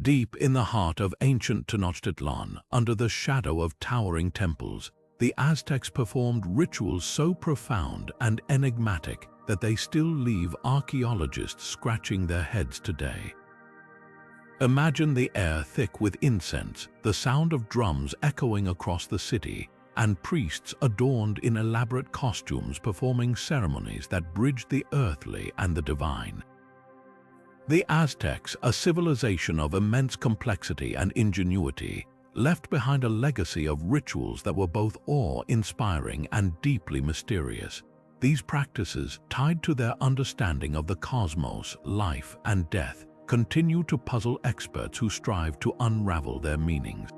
Deep in the heart of ancient Tenochtitlan, under the shadow of towering temples, the Aztecs performed rituals so profound and enigmatic that they still leave archaeologists scratching their heads today. Imagine the air thick with incense, the sound of drums echoing across the city, and priests adorned in elaborate costumes performing ceremonies that bridged the earthly and the divine. The Aztecs, a civilization of immense complexity and ingenuity, left behind a legacy of rituals that were both awe-inspiring and deeply mysterious. These practices, tied to their understanding of the cosmos, life, and death, continue to puzzle experts who strive to unravel their meanings.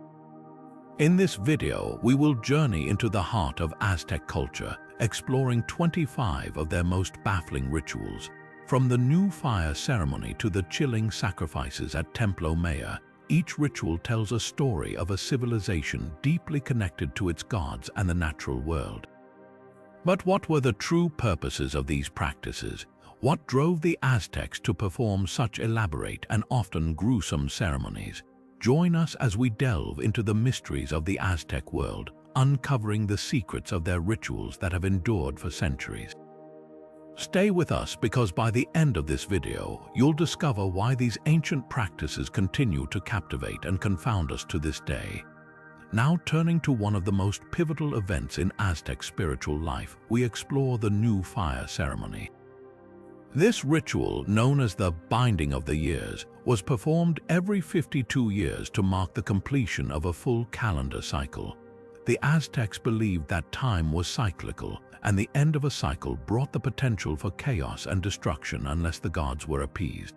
In this video, we will journey into the heart of Aztec culture, exploring 25 of their most baffling rituals. From the new fire ceremony to the chilling sacrifices at Templo Mayor, each ritual tells a story of a civilization deeply connected to its gods and the natural world. But what were the true purposes of these practices? What drove the Aztecs to perform such elaborate and often gruesome ceremonies? Join us as we delve into the mysteries of the Aztec world, uncovering the secrets of their rituals that have endured for centuries. Stay with us because by the end of this video, you'll discover why these ancient practices continue to captivate and confound us to this day. Now turning to one of the most pivotal events in Aztec spiritual life, we explore the new fire ceremony. This ritual, known as the Binding of the Years, was performed every 52 years to mark the completion of a full calendar cycle. The Aztecs believed that time was cyclical, and the end of a cycle brought the potential for chaos and destruction unless the gods were appeased.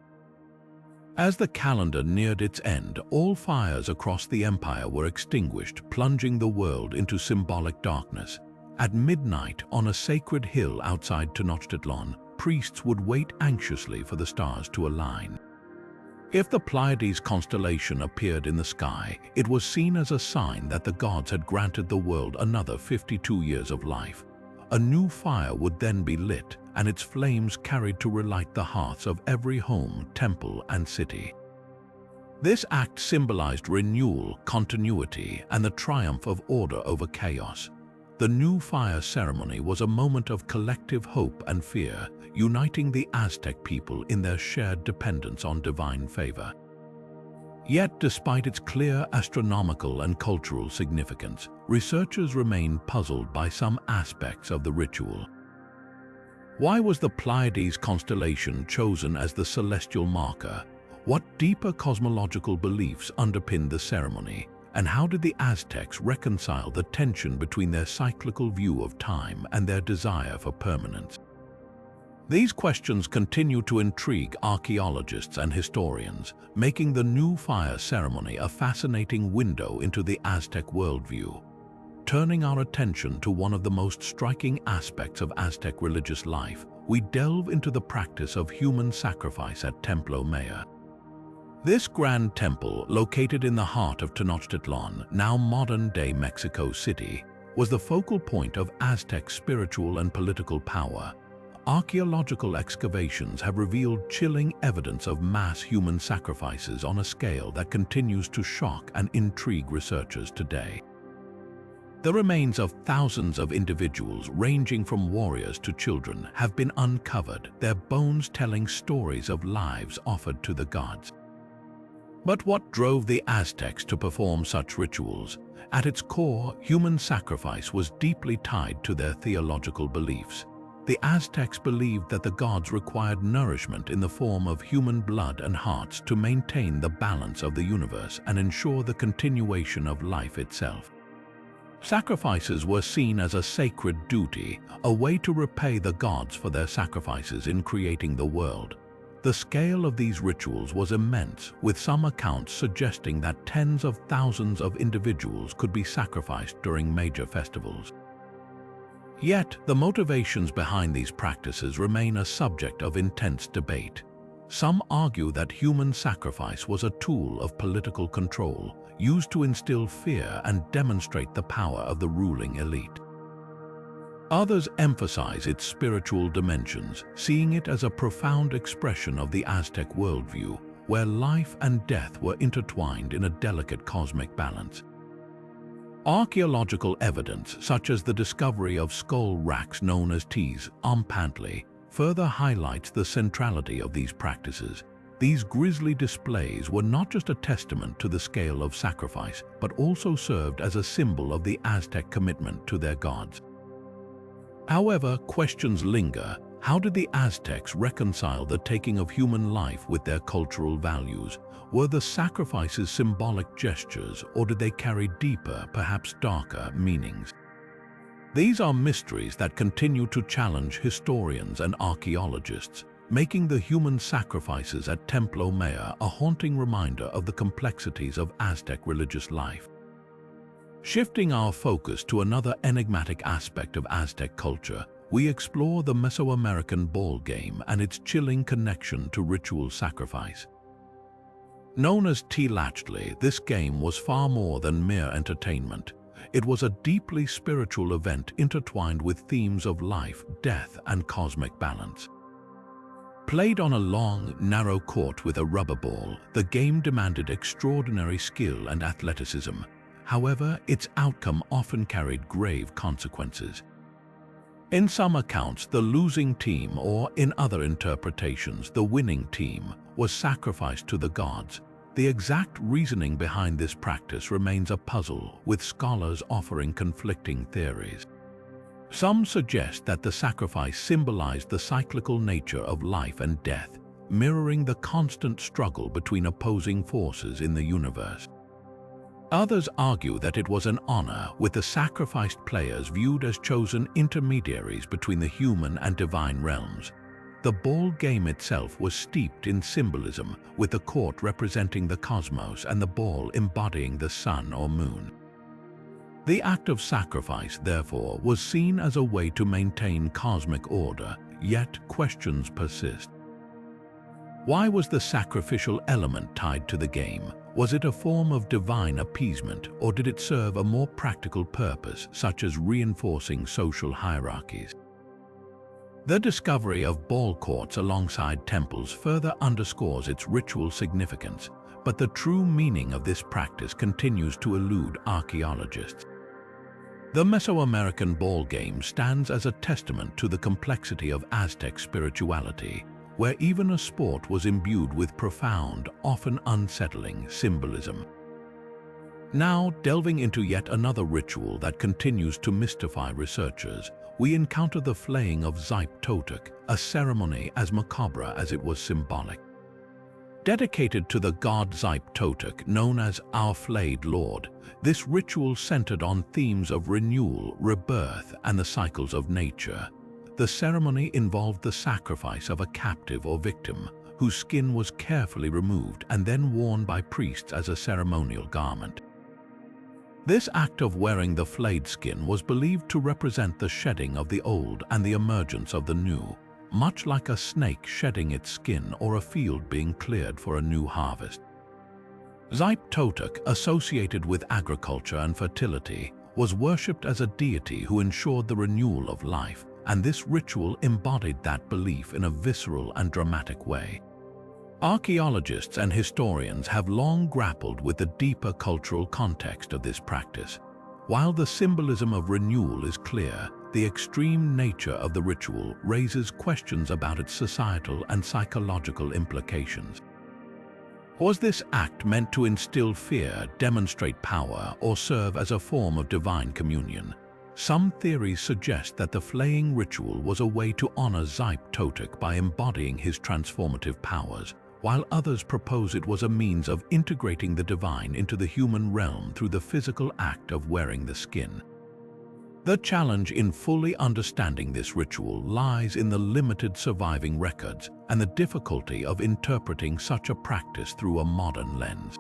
As the calendar neared its end, all fires across the empire were extinguished, plunging the world into symbolic darkness. At midnight, on a sacred hill outside Tenochtitlan, priests would wait anxiously for the stars to align. If the Pleiades constellation appeared in the sky, it was seen as a sign that the gods had granted the world another 52 years of life. A new fire would then be lit, and its flames carried to relight the hearths of every home, temple, and city. This act symbolized renewal, continuity, and the triumph of order over chaos. The new fire ceremony was a moment of collective hope and fear, uniting the Aztec people in their shared dependence on divine favor. Yet, despite its clear astronomical and cultural significance, researchers remain puzzled by some aspects of the ritual. Why was the Pleiades constellation chosen as the celestial marker? What deeper cosmological beliefs underpinned the ceremony? And how did the Aztecs reconcile the tension between their cyclical view of time and their desire for permanence? These questions continue to intrigue archaeologists and historians, making the new fire ceremony a fascinating window into the Aztec worldview. Turning our attention to one of the most striking aspects of Aztec religious life, we delve into the practice of human sacrifice at Templo Mayor. This grand temple, located in the heart of Tenochtitlan, now modern-day Mexico City, was the focal point of Aztec spiritual and political power. Archaeological excavations have revealed chilling evidence of mass human sacrifices on a scale that continues to shock and intrigue researchers today. The remains of thousands of individuals, ranging from warriors to children, have been uncovered, their bones telling stories of lives offered to the gods. But what drove the Aztecs to perform such rituals? At its core, human sacrifice was deeply tied to their theological beliefs. The Aztecs believed that the gods required nourishment in the form of human blood and hearts to maintain the balance of the universe and ensure the continuation of life itself. Sacrifices were seen as a sacred duty, a way to repay the gods for their sacrifices in creating the world. The scale of these rituals was immense, with some accounts suggesting that tens of thousands of individuals could be sacrificed during major festivals. Yet, the motivations behind these practices remain a subject of intense debate. Some argue that human sacrifice was a tool of political control, used to instill fear and demonstrate the power of the ruling elite. Others emphasize its spiritual dimensions, seeing it as a profound expression of the Aztec worldview, where life and death were intertwined in a delicate cosmic balance. Archaeological evidence, such as the discovery of skull racks known as tees Pantli, further highlights the centrality of these practices. These grisly displays were not just a testament to the scale of sacrifice, but also served as a symbol of the Aztec commitment to their gods. However, questions linger. How did the Aztecs reconcile the taking of human life with their cultural values? Were the sacrifices symbolic gestures, or did they carry deeper, perhaps darker, meanings? These are mysteries that continue to challenge historians and archaeologists, making the human sacrifices at Templo Mayor a haunting reminder of the complexities of Aztec religious life. Shifting our focus to another enigmatic aspect of Aztec culture, we explore the Mesoamerican Ball Game and its chilling connection to ritual sacrifice. Known as Tlaloc, this game was far more than mere entertainment. It was a deeply spiritual event intertwined with themes of life, death, and cosmic balance. Played on a long, narrow court with a rubber ball, the game demanded extraordinary skill and athleticism. However, its outcome often carried grave consequences. In some accounts, the losing team, or in other interpretations, the winning team, was sacrificed to the gods. The exact reasoning behind this practice remains a puzzle, with scholars offering conflicting theories. Some suggest that the sacrifice symbolized the cyclical nature of life and death, mirroring the constant struggle between opposing forces in the universe. Others argue that it was an honor, with the sacrificed players viewed as chosen intermediaries between the human and divine realms. The ball game itself was steeped in symbolism, with the court representing the cosmos and the ball embodying the sun or moon. The act of sacrifice, therefore, was seen as a way to maintain cosmic order, yet questions persist. Why was the sacrificial element tied to the game? Was it a form of divine appeasement, or did it serve a more practical purpose, such as reinforcing social hierarchies? The discovery of ball courts alongside temples further underscores its ritual significance, but the true meaning of this practice continues to elude archaeologists. The Mesoamerican Ball Game stands as a testament to the complexity of Aztec spirituality, where even a sport was imbued with profound, often unsettling symbolism. Now, delving into yet another ritual that continues to mystify researchers, we encounter the Flaying of Xipe Totec, a ceremony as macabre as it was symbolic. Dedicated to the god Xipe Totec, known as our flayed lord, this ritual centered on themes of renewal, rebirth, and the cycles of nature. The ceremony involved the sacrifice of a captive or victim, whose skin was carefully removed and then worn by priests as a ceremonial garment. This act of wearing the flayed skin was believed to represent the shedding of the old and the emergence of the new, much like a snake shedding its skin or a field being cleared for a new harvest. Xipe Totec, associated with agriculture and fertility, was worshipped as a deity who ensured the renewal of life, and this ritual embodied that belief in a visceral and dramatic way. Archaeologists and historians have long grappled with the deeper cultural context of this practice. While the symbolism of renewal is clear, the extreme nature of the ritual raises questions about its societal and psychological implications. Was this act meant to instill fear, demonstrate power, or serve as a form of divine communion? Some theories suggest that the flaying ritual was a way to honor Xipe Totec by embodying his transformative powers, while others propose it was a means of integrating the divine into the human realm through the physical act of wearing the skin. The challenge in fully understanding this ritual lies in the limited surviving records and the difficulty of interpreting such a practice through a modern lens.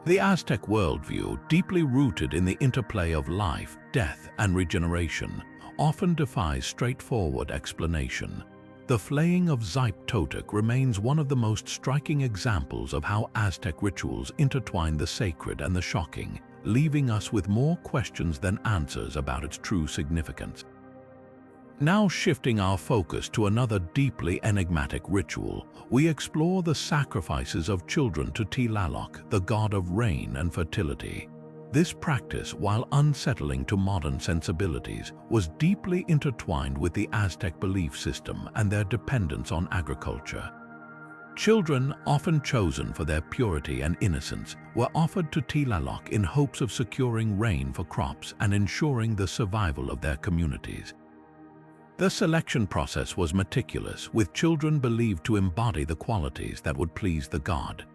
The Aztec worldview, deeply rooted in the interplay of life, death, and regeneration, often defies straightforward explanation. The Flaying of Xipe Totec remains one of the most striking examples of how Aztec rituals intertwine the sacred and the shocking, leaving us with more questions than answers about its true significance. Now shifting our focus to another deeply enigmatic ritual, we explore the sacrifices of children to Tlaloc, the god of rain and fertility. This practice, while unsettling to modern sensibilities, was deeply intertwined with the Aztec belief system and their dependence on agriculture. Children, often chosen for their purity and innocence, were offered to Tlaloc in hopes of securing rain for crops and ensuring the survival of their communities. The selection process was meticulous, with children believed to embody the qualities that would please the god.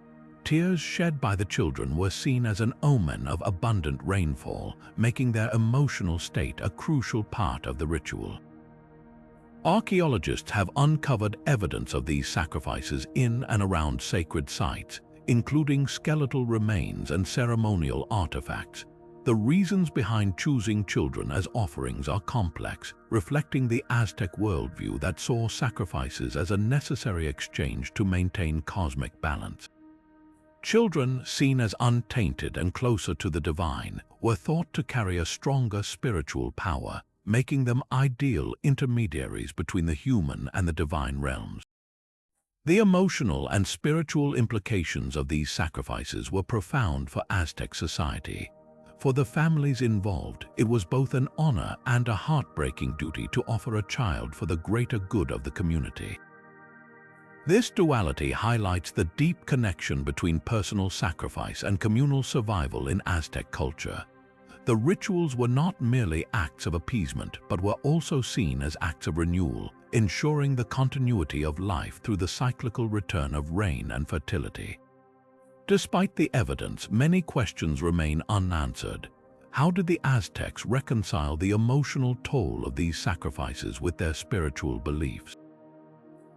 Tears shed by the children were seen as an omen of abundant rainfall, making their emotional state a crucial part of the ritual. Archaeologists have uncovered evidence of these sacrifices in and around sacred sites, including skeletal remains and ceremonial artifacts. The reasons behind choosing children as offerings are complex, reflecting the Aztec worldview that saw sacrifices as a necessary exchange to maintain cosmic balance. Children, seen as untainted and closer to the divine, were thought to carry a stronger spiritual power, making them ideal intermediaries between the human and the divine realms. The emotional and spiritual implications of these sacrifices were profound for Aztec society. For the families involved, it was both an honor and a heartbreaking duty to offer a child for the greater good of the community. This duality highlights the deep connection between personal sacrifice and communal survival in Aztec culture. The rituals were not merely acts of appeasement, but were also seen as acts of renewal, ensuring the continuity of life through the cyclical return of rain and fertility. Despite the evidence, many questions remain unanswered. How did the Aztecs reconcile the emotional toll of these sacrifices with their spiritual beliefs?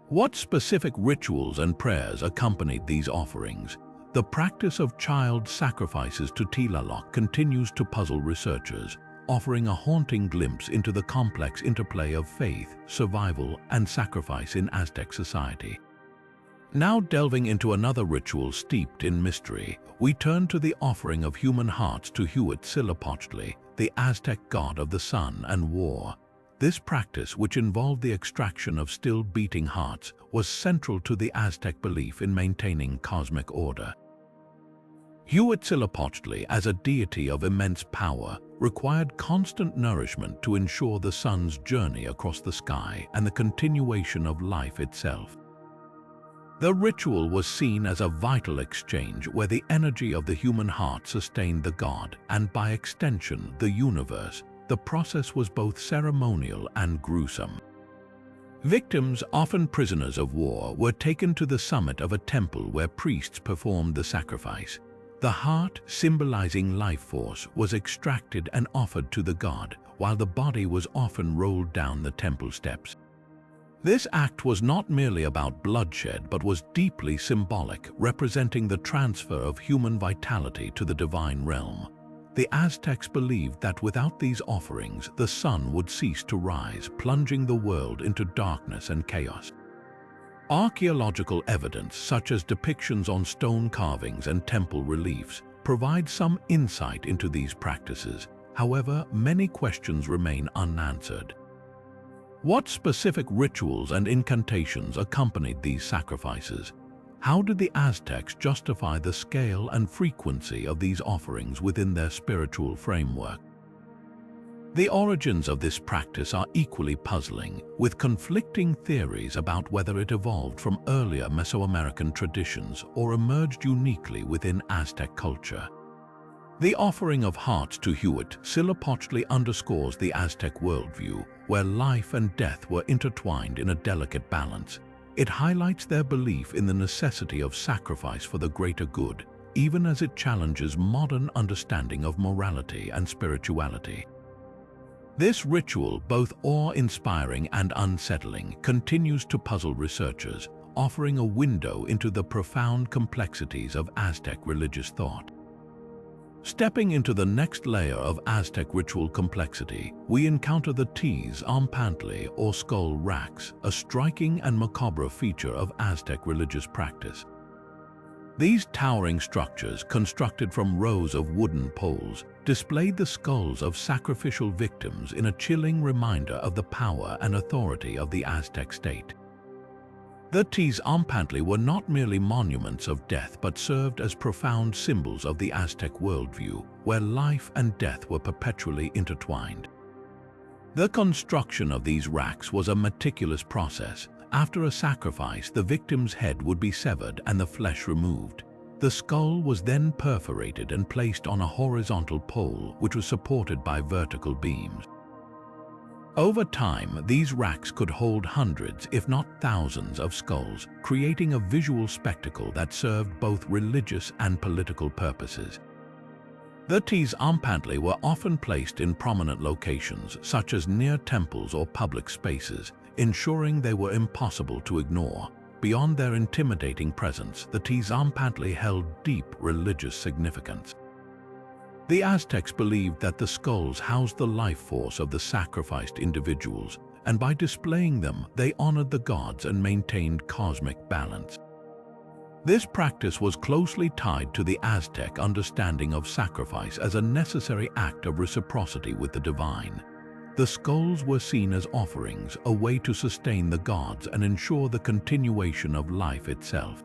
What specific rituals and prayers accompanied these offerings? The practice of child sacrifices to Tlaloc continues to puzzle researchers, offering a haunting glimpse into the complex interplay of faith, survival, and sacrifice in Aztec society. Now delving into another ritual steeped in mystery, we turn to the offering of human hearts to Huitzilopochtli, the Aztec god of the sun and war. This practice, which involved the extraction of still beating hearts, was central to the Aztec belief in maintaining cosmic order. Huitzilopochtli, as a deity of immense power, required constant nourishment to ensure the sun's journey across the sky and the continuation of life itself. The ritual was seen as a vital exchange where the energy of the human heart sustained the god and, by extension, the universe. The process was both ceremonial and gruesome. Victims, often prisoners of war, were taken to the summit of a temple where priests performed the sacrifice. The heart, symbolizing life force, was extracted and offered to the god, while the body was often rolled down the temple steps. This act was not merely about bloodshed but was deeply symbolic, representing the transfer of human vitality to the divine realm. The Aztecs believed that without these offerings, the sun would cease to rise, plunging the world into darkness and chaos. Archaeological evidence, such as depictions on stone carvings and temple reliefs, provide some insight into these practices. However, many questions remain unanswered. What specific rituals and incantations accompanied these sacrifices? How did the Aztecs justify the scale and frequency of these offerings within their spiritual framework? The origins of this practice are equally puzzling, with conflicting theories about whether it evolved from earlier Mesoamerican traditions or emerged uniquely within Aztec culture. The offering of hearts to Huitzilopochtli underscores the Aztec worldview, where life and death were intertwined in a delicate balance. It highlights their belief in the necessity of sacrifice for the greater good, even as it challenges modern understanding of morality and spirituality. This ritual, both awe-inspiring and unsettling, continues to puzzle researchers, offering a window into the profound complexities of Aztec religious thought. Stepping into the next layer of Aztec ritual complexity, we encounter the Tz'ampantli, or skull racks, a striking and macabre feature of Aztec religious practice. These towering structures, constructed from rows of wooden poles, displayed the skulls of sacrificial victims in a chilling reminder of the power and authority of the Aztec state. The Tezonpantli were not merely monuments of death but served as profound symbols of the Aztec worldview, where life and death were perpetually intertwined. The construction of these racks was a meticulous process. After a sacrifice, the victim's head would be severed and the flesh removed. The skull was then perforated and placed on a horizontal pole which was supported by vertical beams. Over time, these racks could hold hundreds, if not thousands, of skulls, creating a visual spectacle that served both religious and political purposes. The Tezonpantli were often placed in prominent locations, such as near temples or public spaces, ensuring they were impossible to ignore. Beyond their intimidating presence, the Tezonpantli held deep religious significance. The Aztecs believed that the skulls housed the life force of the sacrificed individuals, and by displaying them, they honored the gods and maintained cosmic balance. This practice was closely tied to the Aztec understanding of sacrifice as a necessary act of reciprocity with the divine. The skulls were seen as offerings, a way to sustain the gods and ensure the continuation of life itself.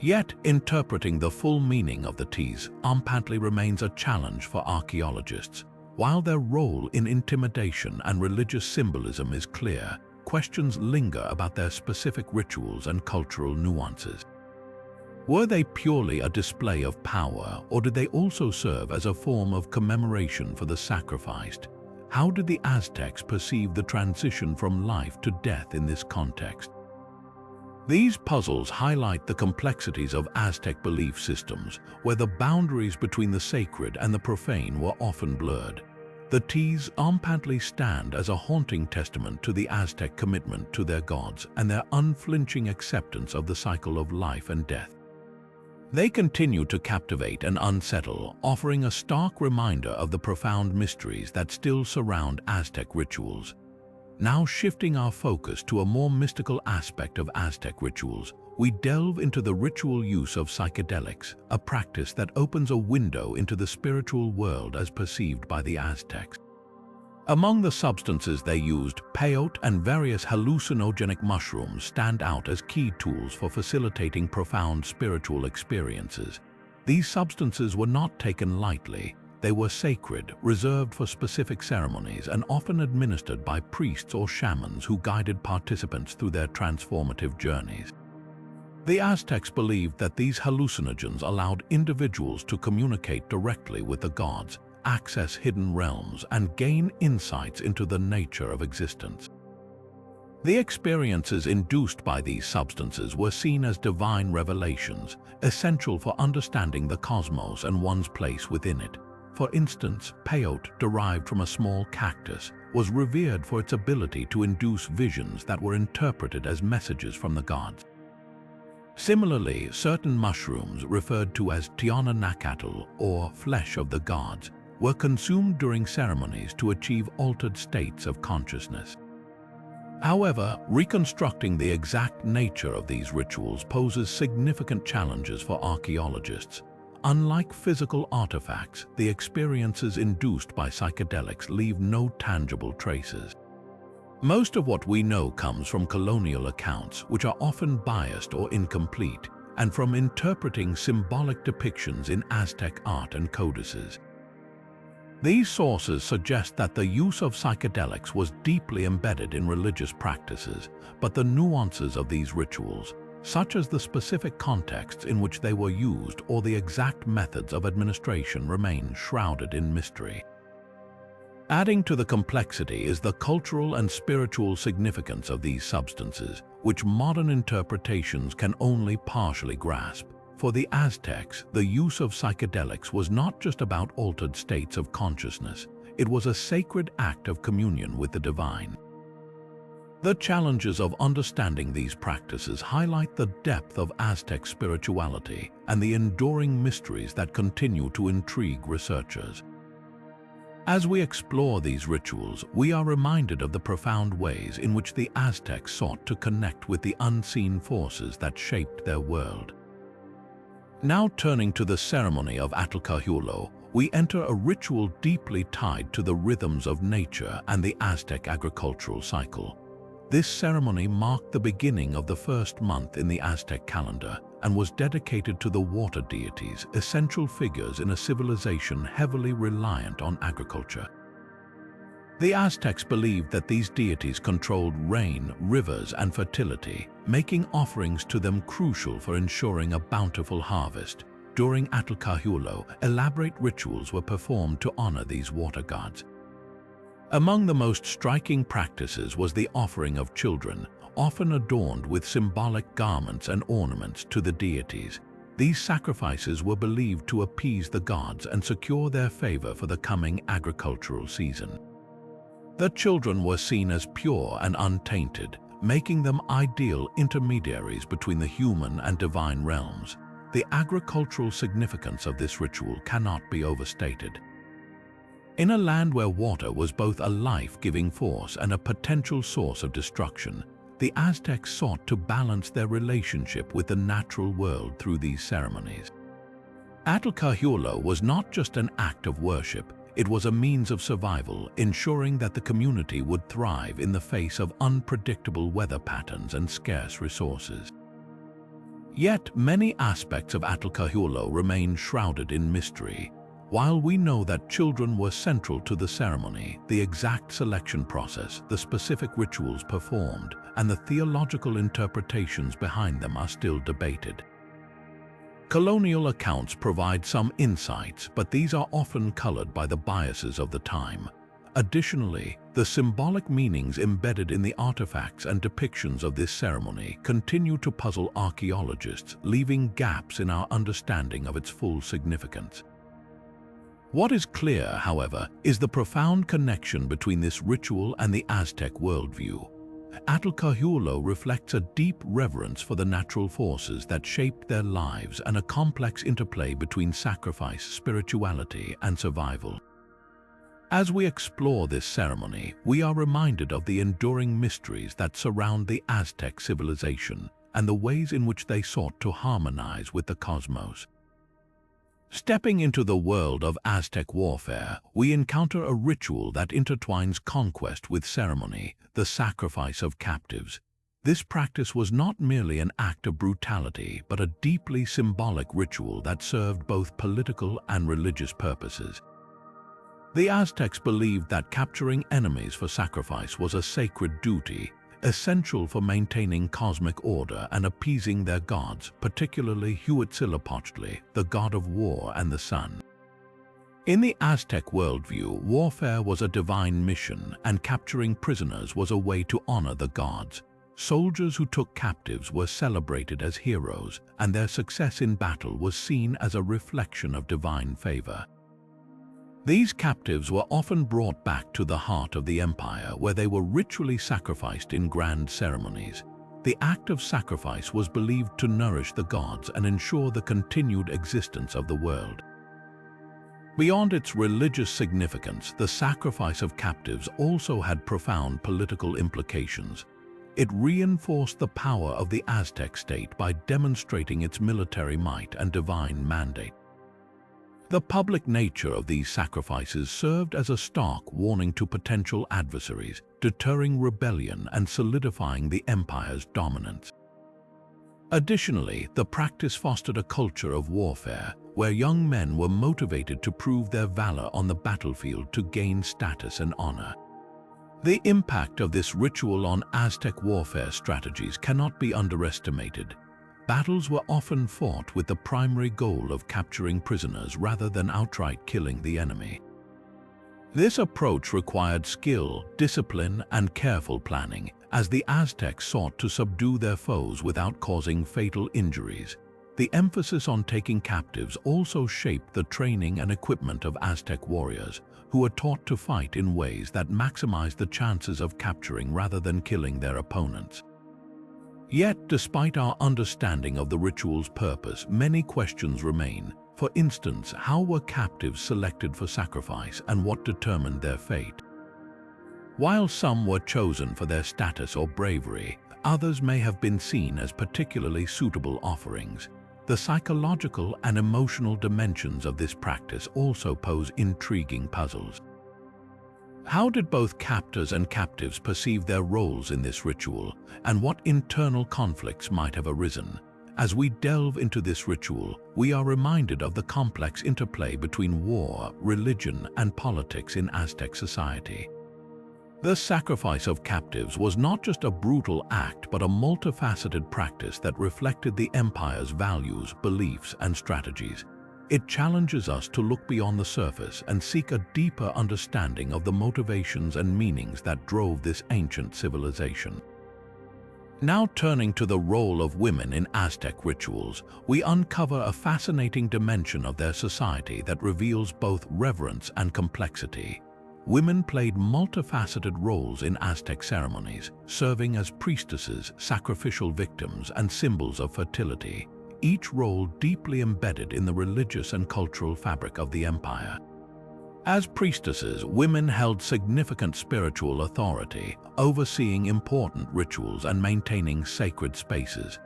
Yet, interpreting the full meaning of the Tezonpantli remains a challenge for archaeologists. While their role in intimidation and religious symbolism is clear, questions linger about their specific rituals and cultural nuances. Were they purely a display of power, or did they also serve as a form of commemoration for the sacrificed? How did the Aztecs perceive the transition from life to death in this context? These puzzles highlight the complexities of Aztec belief systems, where the boundaries between the sacred and the profane were often blurred. The Tezonpantli stand as a haunting testament to the Aztec commitment to their gods and their unflinching acceptance of the cycle of life and death. They continue to captivate and unsettle, offering a stark reminder of the profound mysteries that still surround Aztec rituals. Now shifting our focus to a more mystical aspect of Aztec rituals, we delve into the ritual use of psychedelics, a practice that opens a window into the spiritual world as perceived by the Aztecs. Among the substances they used, peyote and various hallucinogenic mushrooms stand out as key tools for facilitating profound spiritual experiences. These substances were not taken lightly. They were sacred, reserved for specific ceremonies, and often administered by priests or shamans who guided participants through their transformative journeys. The Aztecs believed that these hallucinogens allowed individuals to communicate directly with the gods, access hidden realms, and gain insights into the nature of existence. The experiences induced by these substances were seen as divine revelations, essential for understanding the cosmos and one's place within it. For instance, peyote, derived from a small cactus, was revered for its ability to induce visions that were interpreted as messages from the gods. Similarly, certain mushrooms, referred to as Tiahuanacoatl or flesh of the gods, were consumed during ceremonies to achieve altered states of consciousness. However, reconstructing the exact nature of these rituals poses significant challenges for archaeologists. Unlike physical artifacts, the experiences induced by psychedelics leave no tangible traces. Most of what we know comes from colonial accounts, which are often biased or incomplete, and from interpreting symbolic depictions in Aztec art and codices. These sources suggest that the use of psychedelics was deeply embedded in religious practices, but the nuances of these rituals, such as the specific contexts in which they were used or the exact methods of administration, remain shrouded in mystery. Adding to the complexity is the cultural and spiritual significance of these substances, which modern interpretations can only partially grasp. For the Aztecs, the use of psychedelics was not just about altered states of consciousness, it was a sacred act of communion with the divine. The challenges of understanding these practices highlight the depth of Aztec spirituality and the enduring mysteries that continue to intrigue researchers. As we explore these rituals, we are reminded of the profound ways in which the Aztecs sought to connect with the unseen forces that shaped their world. Now turning to the ceremony of Atlcahulo, we enter a ritual deeply tied to the rhythms of nature and the Aztec agricultural cycle. This ceremony marked the beginning of the first month in the Aztec calendar and was dedicated to the water deities, essential figures in a civilization heavily reliant on agriculture. The Aztecs believed that these deities controlled rain, rivers, and fertility, making offerings to them crucial for ensuring a bountiful harvest. During Atlcahulo, elaborate rituals were performed to honor these water gods. Among the most striking practices was the offering of children, often adorned with symbolic garments and ornaments to the deities. These sacrifices were believed to appease the gods and secure their favor for the coming agricultural season. The children were seen as pure and untainted, making them ideal intermediaries between the human and divine realms. The agricultural significance of this ritual cannot be overstated. In a land where water was both a life-giving force and a potential source of destruction, the Aztecs sought to balance their relationship with the natural world through these ceremonies. Atlcahulo was not just an act of worship, it was a means of survival, ensuring that the community would thrive in the face of unpredictable weather patterns and scarce resources. Yet, many aspects of Atlcahulo remain shrouded in mystery. While we know that children were central to the ceremony, the exact selection process, the specific rituals performed, and the theological interpretations behind them are still debated. Colonial accounts provide some insights, but these are often colored by the biases of the time. Additionally, the symbolic meanings embedded in the artifacts and depictions of this ceremony continue to puzzle archaeologists, leaving gaps in our understanding of its full significance. What is clear, however, is the profound connection between this ritual and the Aztec worldview. Atlcahulo reflects a deep reverence for the natural forces that shaped their lives and a complex interplay between sacrifice, spirituality, and survival. As we explore this ceremony, we are reminded of the enduring mysteries that surround the Aztec civilization and the ways in which they sought to harmonize with the cosmos. Stepping into the world of Aztec warfare, we encounter a ritual that intertwines conquest with ceremony, the sacrifice of captives. This practice was not merely an act of brutality, but a deeply symbolic ritual that served both political and religious purposes. The Aztecs believed that capturing enemies for sacrifice was a sacred duty, essential for maintaining cosmic order and appeasing their gods, particularly Huitzilopochtli, the god of war and the sun. In the Aztec worldview, warfare was a divine mission, and capturing prisoners was a way to honor the gods. Soldiers who took captives were celebrated as heroes, and their success in battle was seen as a reflection of divine favor. These captives were often brought back to the heart of the empire, where they were ritually sacrificed in grand ceremonies. The act of sacrifice was believed to nourish the gods and ensure the continued existence of the world. Beyond its religious significance, the sacrifice of captives also had profound political implications. It reinforced the power of the Aztec state by demonstrating its military might and divine mandate. The public nature of these sacrifices served as a stark warning to potential adversaries, deterring rebellion and solidifying the empire's dominance. Additionally, the practice fostered a culture of warfare, where young men were motivated to prove their valor on the battlefield to gain status and honor. The impact of this ritual on Aztec warfare strategies cannot be underestimated. Battles were often fought with the primary goal of capturing prisoners rather than outright killing the enemy. This approach required skill, discipline, and careful planning, as the Aztecs sought to subdue their foes without causing fatal injuries. The emphasis on taking captives also shaped the training and equipment of Aztec warriors, who were taught to fight in ways that maximized the chances of capturing rather than killing their opponents. Yet, despite our understanding of the ritual's purpose, many questions remain. For instance, how were captives selected for sacrifice and what determined their fate? While some were chosen for their status or bravery, others may have been seen as particularly suitable offerings. The psychological and emotional dimensions of this practice also pose intriguing puzzles. How did both captors and captives perceive their roles in this ritual, and what internal conflicts might have arisen? As we delve into this ritual, we are reminded of the complex interplay between war, religion, and politics in Aztec society. The sacrifice of captives was not just a brutal act, but a multifaceted practice that reflected the empire's values, beliefs, and strategies. It challenges us to look beyond the surface and seek a deeper understanding of the motivations and meanings that drove this ancient civilization. Now turning to the role of women in Aztec rituals, we uncover a fascinating dimension of their society that reveals both reverence and complexity. Women played multifaceted roles in Aztec ceremonies, serving as priestesses, sacrificial victims, and symbols of fertility, each role deeply embedded in the religious and cultural fabric of the empire. As priestesses, women held significant spiritual authority, overseeing important rituals and maintaining sacred spaces.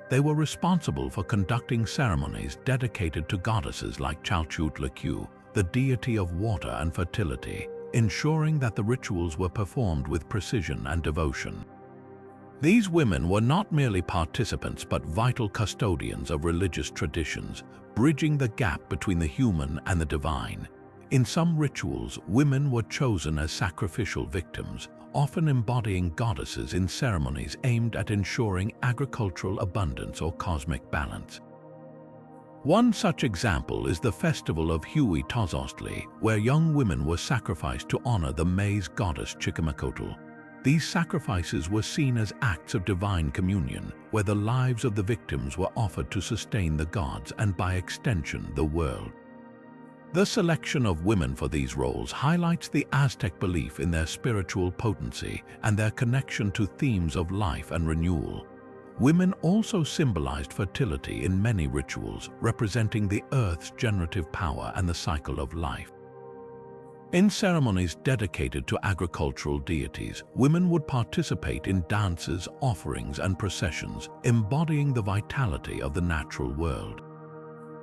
They were responsible for conducting ceremonies dedicated to goddesses like Tlaloc, the deity of water and fertility, ensuring that the rituals were performed with precision and devotion. These women were not merely participants but vital custodians of religious traditions, bridging the gap between the human and the divine. In some rituals, women were chosen as sacrificial victims, often embodying goddesses in ceremonies aimed at ensuring agricultural abundance or cosmic balance. One such example is the festival of Xipe Totec, where young women were sacrificed to honor the maize goddess Chichimequotl. These sacrifices were seen as acts of divine communion, where the lives of the victims were offered to sustain the gods and, by extension, the world. The selection of women for these roles highlights the Aztec belief in their spiritual potency and their connection to themes of life and renewal. Women also symbolized fertility in many rituals, representing the earth's generative power and the cycle of life. In ceremonies dedicated to agricultural deities, women would participate in dances, offerings, and processions, embodying the vitality of the natural world.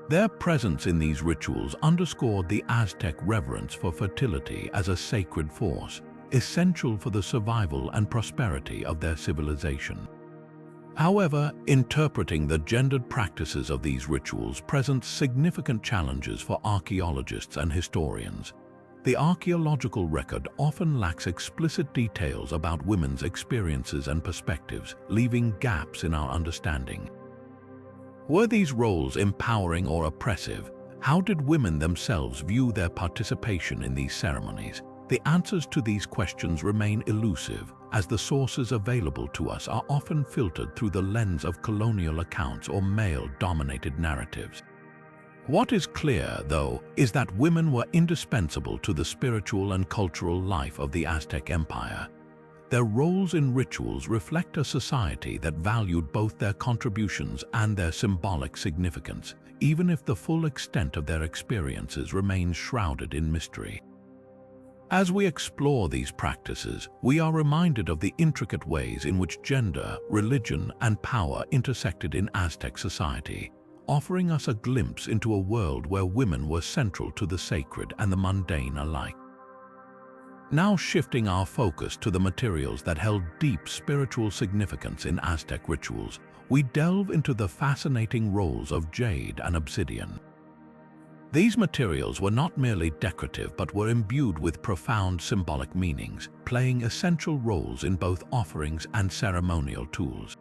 Their presence in these rituals underscored the Aztec reverence for fertility as a sacred force, essential for the survival and prosperity of their civilization. However, interpreting the gendered practices of these rituals presents significant challenges for archaeologists and historians. The archaeological record often lacks explicit details about women's experiences and perspectives, leaving gaps in our understanding. Were these roles empowering or oppressive? How did women themselves view their participation in these ceremonies? The answers to these questions remain elusive, as the sources available to us are often filtered through the lens of colonial accounts or male-dominated narratives. What is clear, though, is that women were indispensable to the spiritual and cultural life of the Aztec Empire. Their roles in rituals reflect a society that valued both their contributions and their symbolic significance, even if the full extent of their experiences remains shrouded in mystery. As we explore these practices, we are reminded of the intricate ways in which gender, religion, and power intersected in Aztec society, offering us a glimpse into a world where women were central to the sacred and the mundane alike. Now shifting our focus to the materials that held deep spiritual significance in Aztec rituals, we delve into the fascinating roles of jade and obsidian. These materials were not merely decorative but were imbued with profound symbolic meanings, playing essential roles in both offerings and ceremonial tools.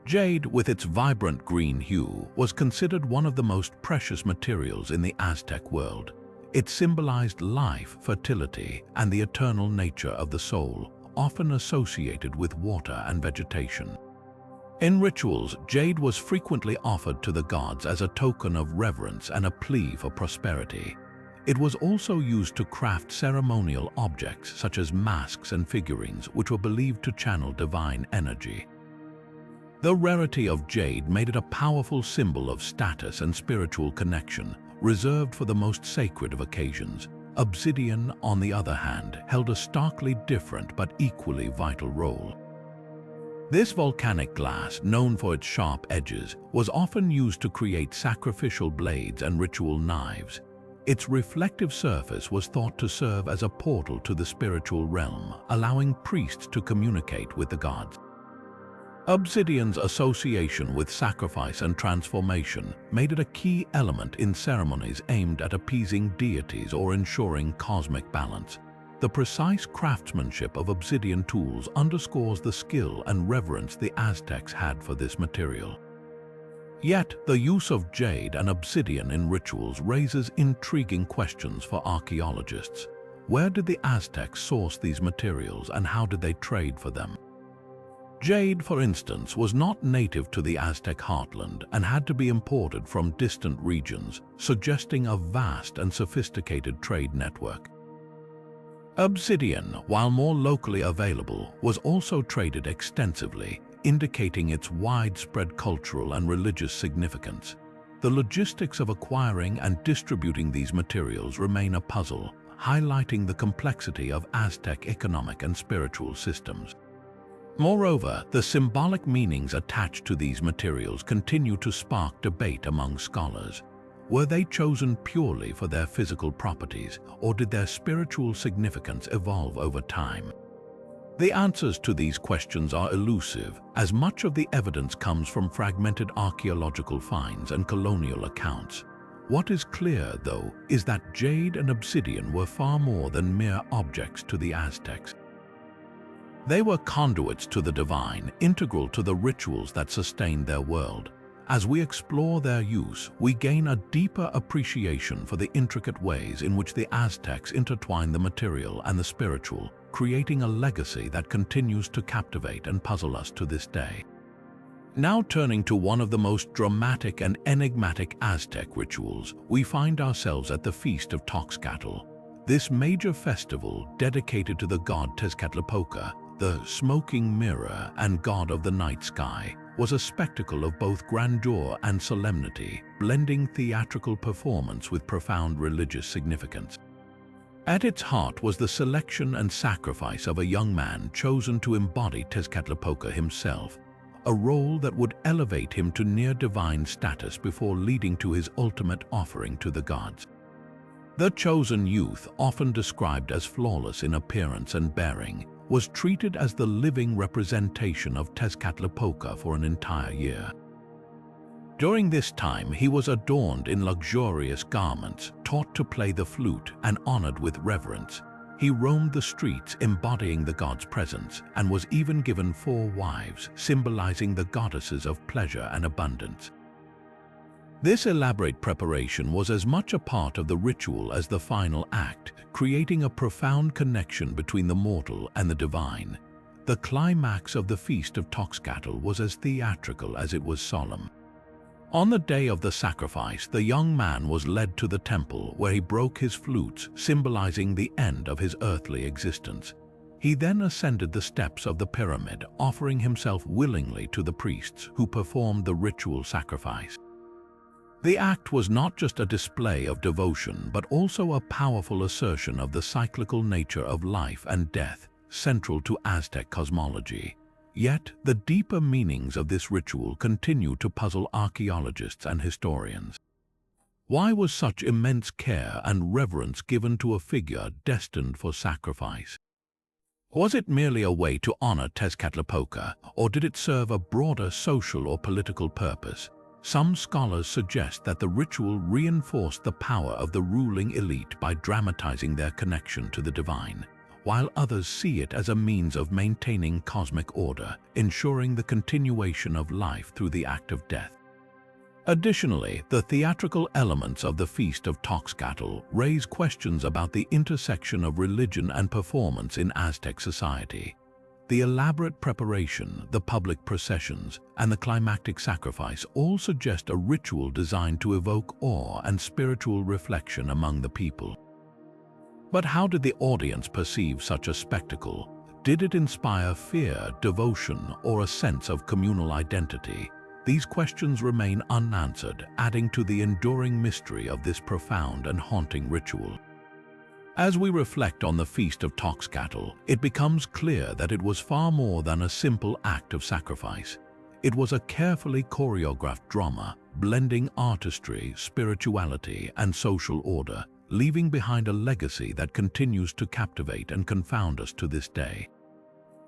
Jade, with its vibrant green hue, was considered one of the most precious materials in the Aztec world. It symbolized life, fertility, and the eternal nature of the soul, often associated with water and vegetation. In rituals, jade was frequently offered to the gods as a token of reverence and a plea for prosperity. It was also used to craft ceremonial objects such as masks and figurines, which were believed to channel divine energy. The rarity of jade made it a powerful symbol of status and spiritual connection, reserved for the most sacred of occasions. Obsidian, on the other hand, held a starkly different but equally vital role. This volcanic glass, known for its sharp edges, was often used to create sacrificial blades and ritual knives. Its reflective surface was thought to serve as a portal to the spiritual realm, allowing priests to communicate with the gods. Obsidian's association with sacrifice and transformation made it a key element in ceremonies aimed at appeasing deities or ensuring cosmic balance. The precise craftsmanship of obsidian tools underscores the skill and reverence the Aztecs had for this material. Yet, the use of jade and obsidian in rituals raises intriguing questions for archaeologists. Where did the Aztecs source these materials and how did they trade for them? Jade, for instance, was not native to the Aztec heartland and had to be imported from distant regions, suggesting a vast and sophisticated trade network. Obsidian, while more locally available, was also traded extensively, indicating its widespread cultural and religious significance. The logistics of acquiring and distributing these materials remain a puzzle, highlighting the complexity of Aztec economic and spiritual systems. Moreover, the symbolic meanings attached to these materials continue to spark debate among scholars. Were they chosen purely for their physical properties, or did their spiritual significance evolve over time? The answers to these questions are elusive, as much of the evidence comes from fragmented archaeological finds and colonial accounts. What is clear, though, is that jade and obsidian were far more than mere objects to the Aztecs. They were conduits to the divine, integral to the rituals that sustained their world. As we explore their use, we gain a deeper appreciation for the intricate ways in which the Aztecs intertwined the material and the spiritual, creating a legacy that continues to captivate and puzzle us to this day. Now turning to one of the most dramatic and enigmatic Aztec rituals, we find ourselves at the Feast of Tlaxcatl. This major festival, dedicated to the god Tezcatlipoca, the smoking mirror and god of the night sky, was a spectacle of both grandeur and solemnity, blending theatrical performance with profound religious significance. At its heart was the selection and sacrifice of a young man chosen to embody Tezcatlipoca himself, a role that would elevate him to near-divine status before leading to his ultimate offering to the gods. The chosen youth, often described as flawless in appearance and bearing, was treated as the living representation of Tezcatlipoca for an entire year. During this time, he was adorned in luxurious garments, taught to play the flute, and honored with reverence. He roamed the streets embodying the god's presence and was even given 4 wives, symbolizing the goddesses of pleasure and abundance. This elaborate preparation was as much a part of the ritual as the final act, creating a profound connection between the mortal and the divine. The climax of the Feast of Tlaxcatl was as theatrical as it was solemn. On the day of the sacrifice, the young man was led to the temple where he broke his flutes, symbolizing the end of his earthly existence. He then ascended the steps of the pyramid, offering himself willingly to the priests who performed the ritual sacrifice. The act was not just a display of devotion, but also a powerful assertion of the cyclical nature of life and death, central to Aztec cosmology. Yet, the deeper meanings of this ritual continue to puzzle archaeologists and historians. Why was such immense care and reverence given to a figure destined for sacrifice? Was it merely a way to honor Tezcatlipoca, or did it serve a broader social or political purpose? Some scholars suggest that the ritual reinforced the power of the ruling elite by dramatizing their connection to the divine, while others see it as a means of maintaining cosmic order, ensuring the continuation of life through the act of death. Additionally, the theatrical elements of the Feast of Tlaxcatl raise questions about the intersection of religion and performance in Aztec society. The elaborate preparation, the public processions, and the climactic sacrifice all suggest a ritual designed to evoke awe and spiritual reflection among the people. But how did the audience perceive such a spectacle? Did it inspire fear, devotion, or a sense of communal identity? These questions remain unanswered, adding to the enduring mystery of this profound and haunting ritual. As we reflect on the Feast of Toxcatl, it becomes clear that it was far more than a simple act of sacrifice. It was a carefully choreographed drama, blending artistry, spirituality, and social order, leaving behind a legacy that continues to captivate and confound us to this day.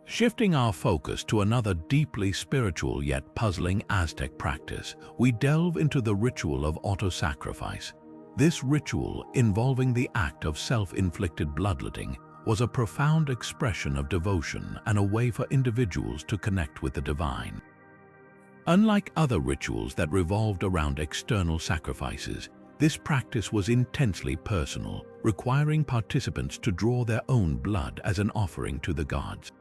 Shifting our focus to another deeply spiritual yet puzzling Aztec practice, we delve into the ritual of auto-sacrifice. This ritual, involving the act of self-inflicted bloodletting, was a profound expression of devotion and a way for individuals to connect with the divine. Unlike other rituals that revolved around external sacrifices, this practice was intensely personal, requiring participants to draw their own blood as an offering to the gods.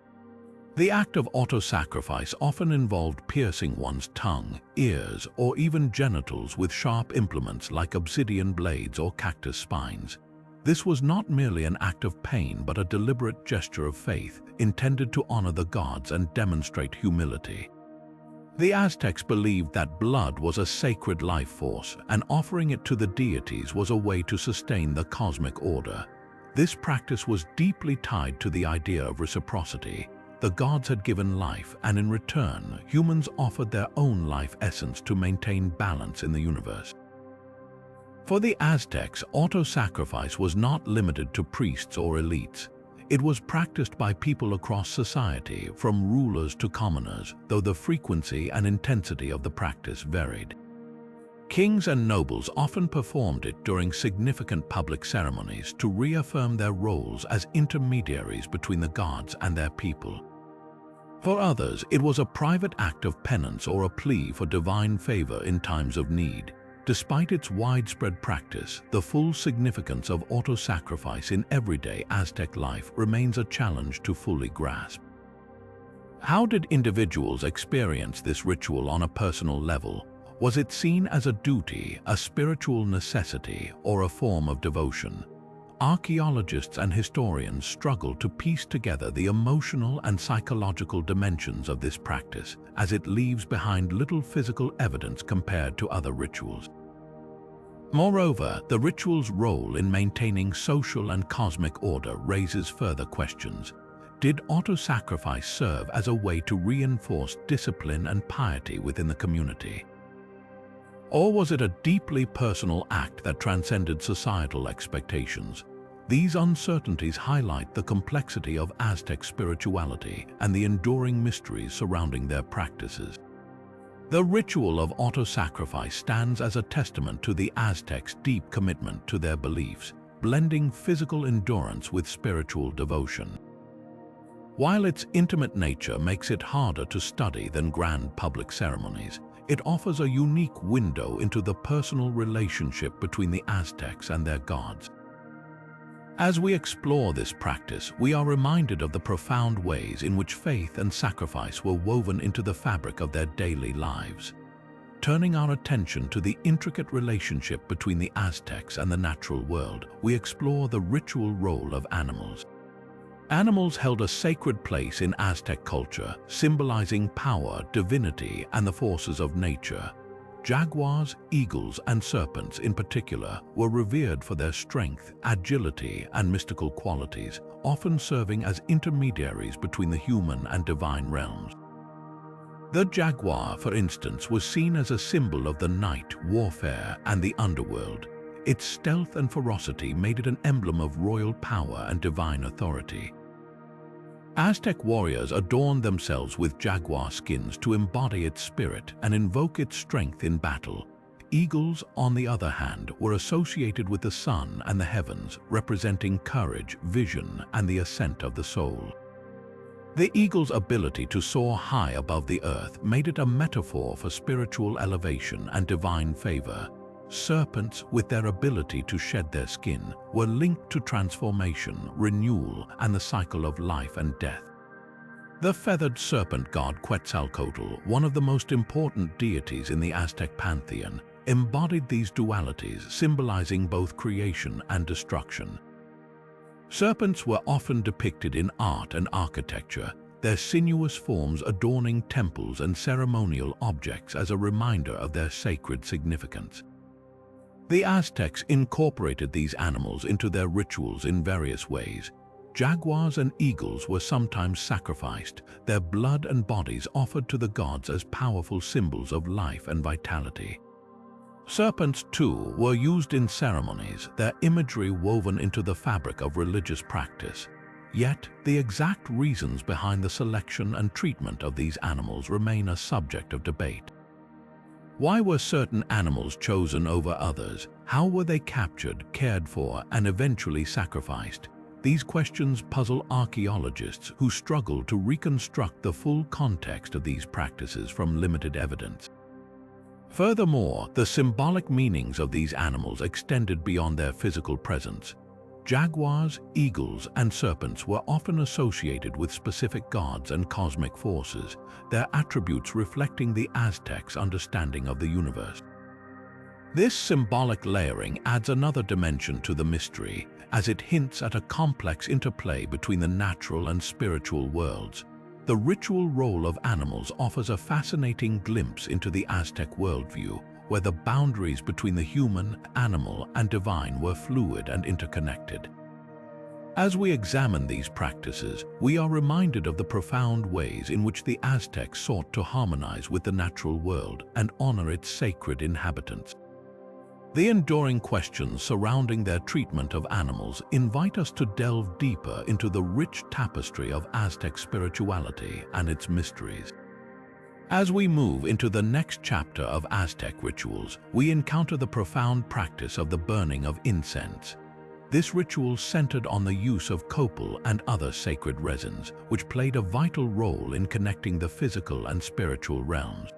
The act of auto-sacrifice often involved piercing one's tongue, ears, or even genitals with sharp implements like obsidian blades or cactus spines. This was not merely an act of pain but a deliberate gesture of faith intended to honor the gods and demonstrate humility. The Aztecs believed that blood was a sacred life force, and offering it to the deities was a way to sustain the cosmic order. This practice was deeply tied to the idea of reciprocity. The gods had given life, and in return, humans offered their own life essence to maintain balance in the universe. For the Aztecs, auto-sacrifice was not limited to priests or elites. It was practiced by people across society, from rulers to commoners, though the frequency and intensity of the practice varied. Kings and nobles often performed it during significant public ceremonies to reaffirm their roles as intermediaries between the gods and their people. For others, it was a private act of penance or a plea for divine favor in times of need. Despite its widespread practice, the full significance of auto-sacrifice in everyday Aztec life remains a challenge to fully grasp. How did individuals experience this ritual on a personal level? Was it seen as a duty, a spiritual necessity, or a form of devotion? Archaeologists and historians struggle to piece together the emotional and psychological dimensions of this practice, as it leaves behind little physical evidence compared to other rituals. Moreover, the ritual's role in maintaining social and cosmic order raises further questions. Did auto-sacrifice serve as a way to reinforce discipline and piety within the community? Or was it a deeply personal act that transcended societal expectations? These uncertainties highlight the complexity of Aztec spirituality and the enduring mysteries surrounding their practices. The ritual of auto-sacrifice stands as a testament to the Aztecs' deep commitment to their beliefs, blending physical endurance with spiritual devotion. While its intimate nature makes it harder to study than grand public ceremonies, it offers a unique window into the personal relationship between the Aztecs and their gods. As we explore this practice, we are reminded of the profound ways in which faith and sacrifice were woven into the fabric of their daily lives. Turning our attention to the intricate relationship between the Aztecs and the natural world, we explore the ritual role of animals. Animals held a sacred place in Aztec culture, symbolizing power, divinity, and the forces of nature. Jaguars, eagles, and serpents in particular were revered for their strength, agility, and mystical qualities, often serving as intermediaries between the human and divine realms. The jaguar, for instance, was seen as a symbol of the night, warfare, and the underworld. Its stealth and ferocity made it an emblem of royal power and divine authority. Aztec warriors adorned themselves with jaguar skins to embody its spirit and invoke its strength in battle. Eagles, on the other hand, were associated with the sun and the heavens, representing courage, vision, and the ascent of the soul. The eagle's ability to soar high above the earth made it a metaphor for spiritual elevation and divine favor. Serpents, with their ability to shed their skin, were linked to transformation, renewal, and the cycle of life and death. The feathered serpent god Quetzalcoatl, one of the most important deities in the Aztec pantheon, embodied these dualities, symbolizing both creation and destruction. Serpents were often depicted in art and architecture, their sinuous forms adorning temples and ceremonial objects as a reminder of their sacred significance. The Aztecs incorporated these animals into their rituals in various ways. Jaguars and eagles were sometimes sacrificed, their blood and bodies offered to the gods as powerful symbols of life and vitality. Serpents, too, were used in ceremonies, their imagery woven into the fabric of religious practice. Yet, the exact reasons behind the selection and treatment of these animals remain a subject of debate. Why were certain animals chosen over others? How were they captured, cared for, and eventually sacrificed? These questions puzzle archaeologists who struggle to reconstruct the full context of these practices from limited evidence. Furthermore, the symbolic meanings of these animals extended beyond their physical presence. Jaguars, eagles, and serpents were often associated with specific gods and cosmic forces, their attributes reflecting the Aztecs' understanding of the universe. This symbolic layering adds another dimension to the mystery, as it hints at a complex interplay between the natural and spiritual worlds. The ritual role of animals offers a fascinating glimpse into the Aztec worldview, where the boundaries between the human, animal, and divine were fluid and interconnected. As we examine these practices, we are reminded of the profound ways in which the Aztecs sought to harmonize with the natural world and honor its sacred inhabitants. The enduring questions surrounding their treatment of animals invite us to delve deeper into the rich tapestry of Aztec spirituality and its mysteries. As we move into the next chapter of Aztec rituals, we encounter the profound practice of the burning of incense. This ritual centered on the use of copal and other sacred resins, which played a vital role in connecting the physical and spiritual realms.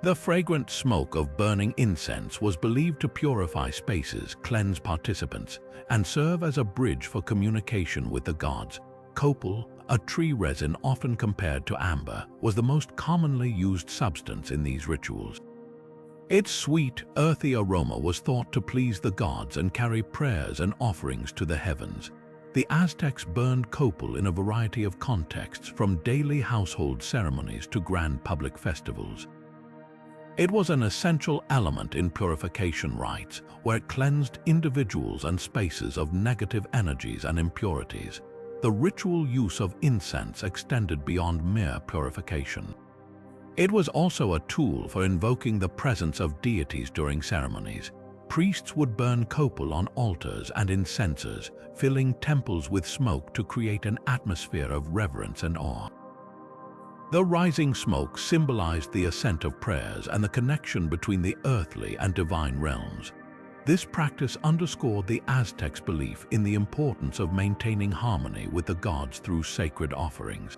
The fragrant smoke of burning incense was believed to purify spaces, cleanse participants, and serve as a bridge for communication with the gods. Copal, a tree resin often compared to amber, was the most commonly used substance in these rituals. Its sweet, earthy aroma was thought to please the gods and carry prayers and offerings to the heavens. The Aztecs burned copal in a variety of contexts, from daily household ceremonies to grand public festivals. It was an essential element in purification rites, where it cleansed individuals and spaces of negative energies and impurities. The ritual use of incense extended beyond mere purification. It was also a tool for invoking the presence of deities during ceremonies. Priests would burn copal on altars and in censers, filling temples with smoke to create an atmosphere of reverence and awe. The rising smoke symbolized the ascent of prayers and the connection between the earthly and divine realms. This practice underscored the Aztecs' belief in the importance of maintaining harmony with the gods through sacred offerings.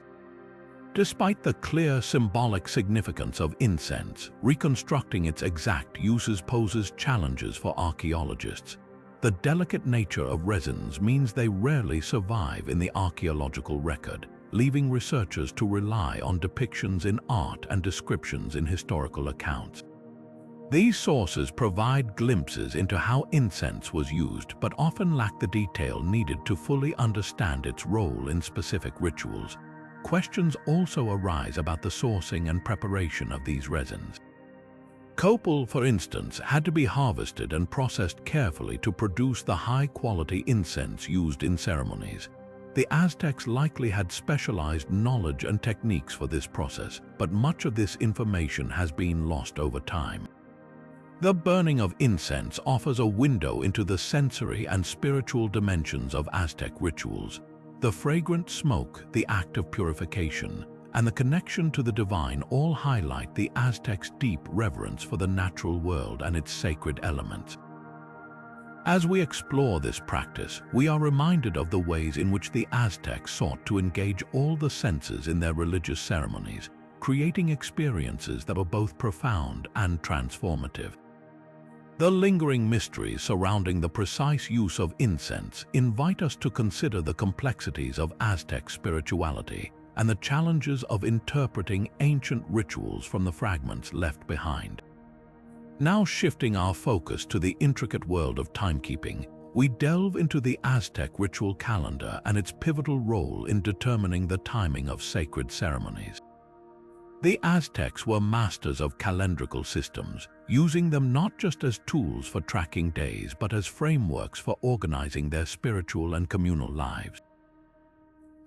Despite the clear symbolic significance of incense, reconstructing its exact uses poses challenges for archaeologists. The delicate nature of resins means they rarely survive in the archaeological record, leaving researchers to rely on depictions in art and descriptions in historical accounts. These sources provide glimpses into how incense was used, but often lack the detail needed to fully understand its role in specific rituals. Questions also arise about the sourcing and preparation of these resins. Copal, for instance, had to be harvested and processed carefully to produce the high-quality incense used in ceremonies. The Aztecs likely had specialized knowledge and techniques for this process, but much of this information has been lost over time. The burning of incense offers a window into the sensory and spiritual dimensions of Aztec rituals. The fragrant smoke, the act of purification, and the connection to the divine all highlight the Aztecs' deep reverence for the natural world and its sacred elements. As we explore this practice, we are reminded of the ways in which the Aztecs sought to engage all the senses in their religious ceremonies, creating experiences that were both profound and transformative. The lingering mysteries surrounding the precise use of incense invite us to consider the complexities of Aztec spirituality and the challenges of interpreting ancient rituals from the fragments left behind. Now shifting our focus to the intricate world of timekeeping, we delve into the Aztec ritual calendar and its pivotal role in determining the timing of sacred ceremonies. The Aztecs were masters of calendrical systems, using them not just as tools for tracking days but as frameworks for organizing their spiritual and communal lives.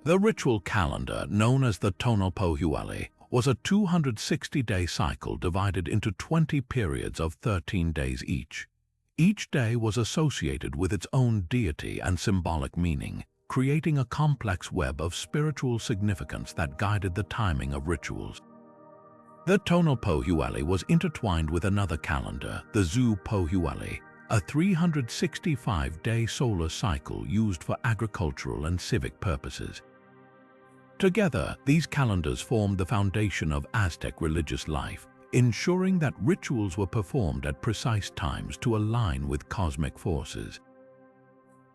The ritual calendar, known as the Tonalpohualli, was a 260-day cycle divided into 20 periods of 13 days each. Each day was associated with its own deity and symbolic meaning, creating a complex web of spiritual significance that guided the timing of rituals. The Tonalpohualli was intertwined with another calendar, the Zu-Pohualli, a 365-day solar cycle used for agricultural and civic purposes. Together, these calendars formed the foundation of Aztec religious life, ensuring that rituals were performed at precise times to align with cosmic forces.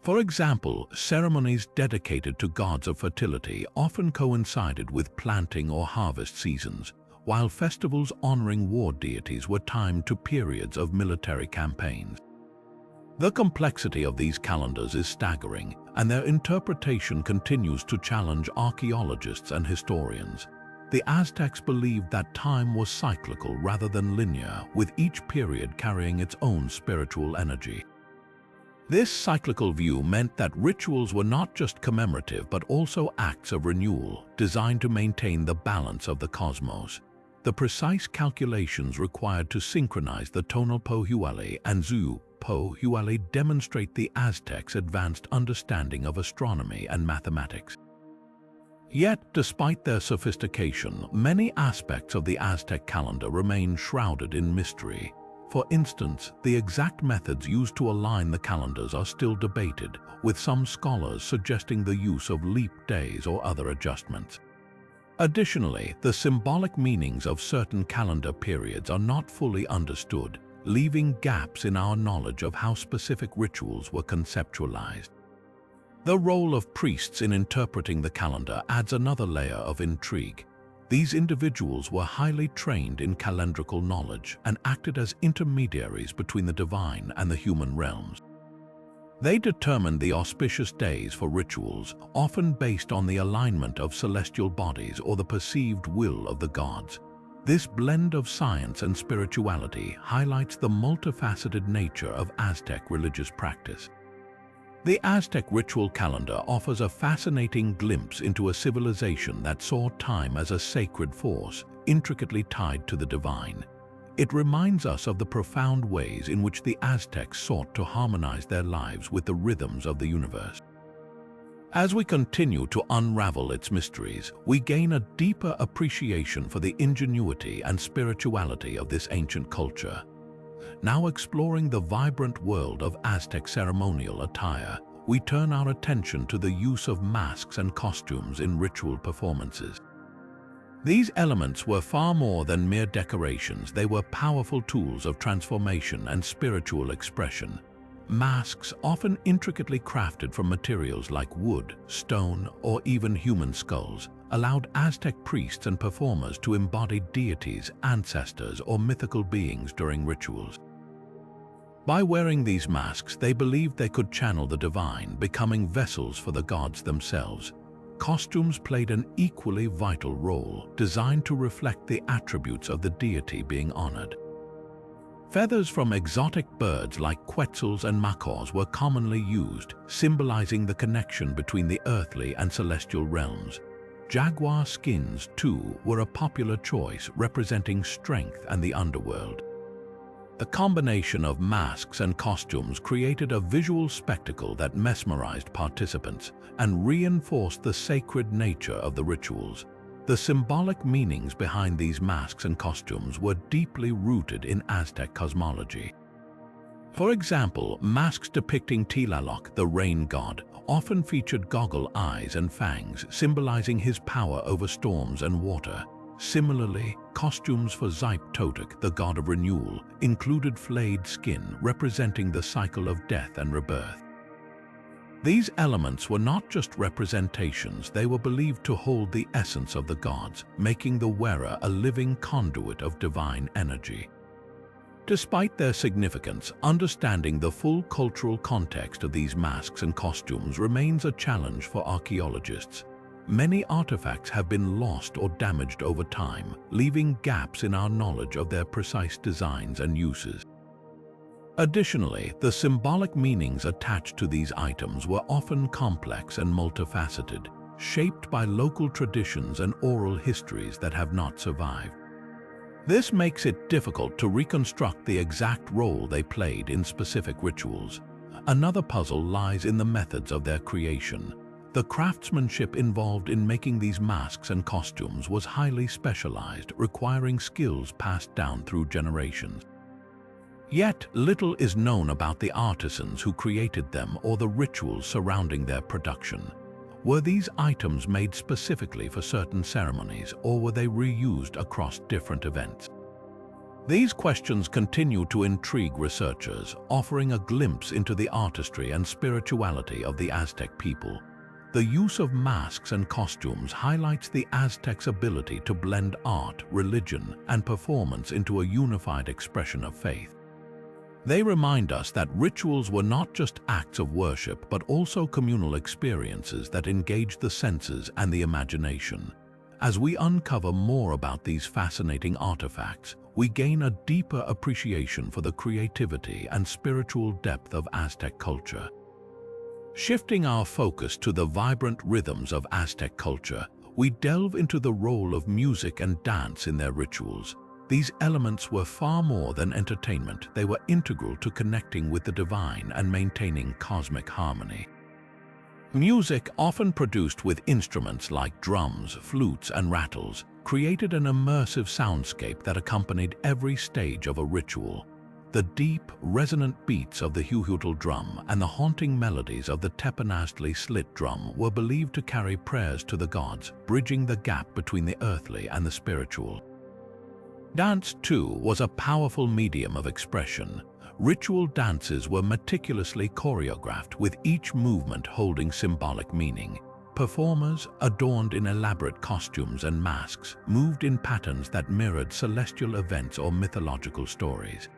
For example, ceremonies dedicated to gods of fertility often coincided with planting or harvest seasons, while festivals honoring war deities were timed to periods of military campaigns. The complexity of these calendars is staggering, and their interpretation continues to challenge archaeologists and historians. The Aztecs believed that time was cyclical rather than linear, with each period carrying its own spiritual energy. This cyclical view meant that rituals were not just commemorative but also acts of renewal, designed to maintain the balance of the cosmos. The precise calculations required to synchronize the Tonalpohualli and Zu-Pohualli demonstrate the Aztecs' advanced understanding of astronomy and mathematics. Yet, despite their sophistication, many aspects of the Aztec calendar remain shrouded in mystery. For instance, the exact methods used to align the calendars are still debated, with some scholars suggesting the use of leap days or other adjustments. Additionally, the symbolic meanings of certain calendar periods are not fully understood, leaving gaps in our knowledge of how specific rituals were conceptualized. The role of priests in interpreting the calendar adds another layer of intrigue. These individuals were highly trained in calendrical knowledge and acted as intermediaries between the divine and the human realms. They determined the auspicious days for rituals, often based on the alignment of celestial bodies or the perceived will of the gods. This blend of science and spirituality highlights the multifaceted nature of Aztec religious practice. The Aztec ritual calendar offers a fascinating glimpse into a civilization that saw time as a sacred force, intricately tied to the divine. It reminds us of the profound ways in which the Aztecs sought to harmonize their lives with the rhythms of the universe. As we continue to unravel its mysteries, we gain a deeper appreciation for the ingenuity and spirituality of this ancient culture. Now exploring the vibrant world of Aztec ceremonial attire, we turn our attention to the use of masks and costumes in ritual performances. These elements were far more than mere decorations. They were powerful tools of transformation and spiritual expression. Masks, often intricately crafted from materials like wood, stone, or even human skulls, allowed Aztec priests and performers to embody deities, ancestors, or mythical beings during rituals. By wearing these masks, they believed they could channel the divine, becoming vessels for the gods themselves. Costumes played an equally vital role, designed to reflect the attributes of the deity being honored. Feathers from exotic birds like quetzals and macaws were commonly used, symbolizing the connection between the earthly and celestial realms. Jaguar skins, too, were a popular choice, representing strength and the underworld. The combination of masks and costumes created a visual spectacle that mesmerized participants and reinforced the sacred nature of the rituals. The symbolic meanings behind these masks and costumes were deeply rooted in Aztec cosmology. For example, masks depicting Tlaloc, the rain god, often featured goggle eyes and fangs, symbolizing his power over storms and water. Similarly, costumes for Xipe Totec, the god of renewal, included flayed skin, representing the cycle of death and rebirth. These elements were not just representations, they were believed to hold the essence of the gods, making the wearer a living conduit of divine energy. Despite their significance, understanding the full cultural context of these masks and costumes remains a challenge for archaeologists. many artifacts have been lost or damaged over time, leaving gaps in our knowledge of their precise designs and uses. Additionally, the symbolic meanings attached to these items were often complex and multifaceted, shaped by local traditions and oral histories that have not survived. This makes it difficult to reconstruct the exact role they played in specific rituals. Another puzzle lies in the methods of their creation. The craftsmanship involved in making these masks and costumes was highly specialized, requiring skills passed down through generations. Yet, little is known about the artisans who created them or the rituals surrounding their production. Were these items made specifically for certain ceremonies, or were they reused across different events? These questions continue to intrigue researchers, offering a glimpse into the artistry and spirituality of the Aztec people. The use of masks and costumes highlights the Aztecs' ability to blend art, religion, and performance into a unified expression of faith. They remind us that rituals were not just acts of worship, but also communal experiences that engage the senses and the imagination. As we uncover more about these fascinating artifacts, we gain a deeper appreciation for the creativity and spiritual depth of Aztec culture. Shifting our focus to the vibrant rhythms of Aztec culture, we delve into the role of music and dance in their rituals. These elements were far more than entertainment. They were integral to connecting with the divine and maintaining cosmic harmony. Music, often produced with instruments like drums, flutes, and rattles, created an immersive soundscape that accompanied every stage of a ritual. The deep, resonant beats of the huhuitl drum and the haunting melodies of the teponaztli slit drum were believed to carry prayers to the gods, bridging the gap between the earthly and the spiritual. Dance, too, was a powerful medium of expression. Ritual dances were meticulously choreographed, with each movement holding symbolic meaning. Performers, adorned in elaborate costumes and masks, moved in patterns that mirrored celestial events or mythological stories.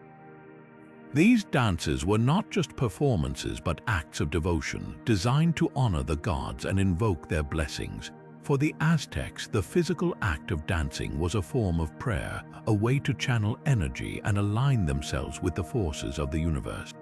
These dances were not just performances but acts of devotion, designed to honor the gods and invoke their blessings. For the Aztecs, the physical act of dancing was a form of prayer, a way to channel energy and align themselves with the forces of the universe.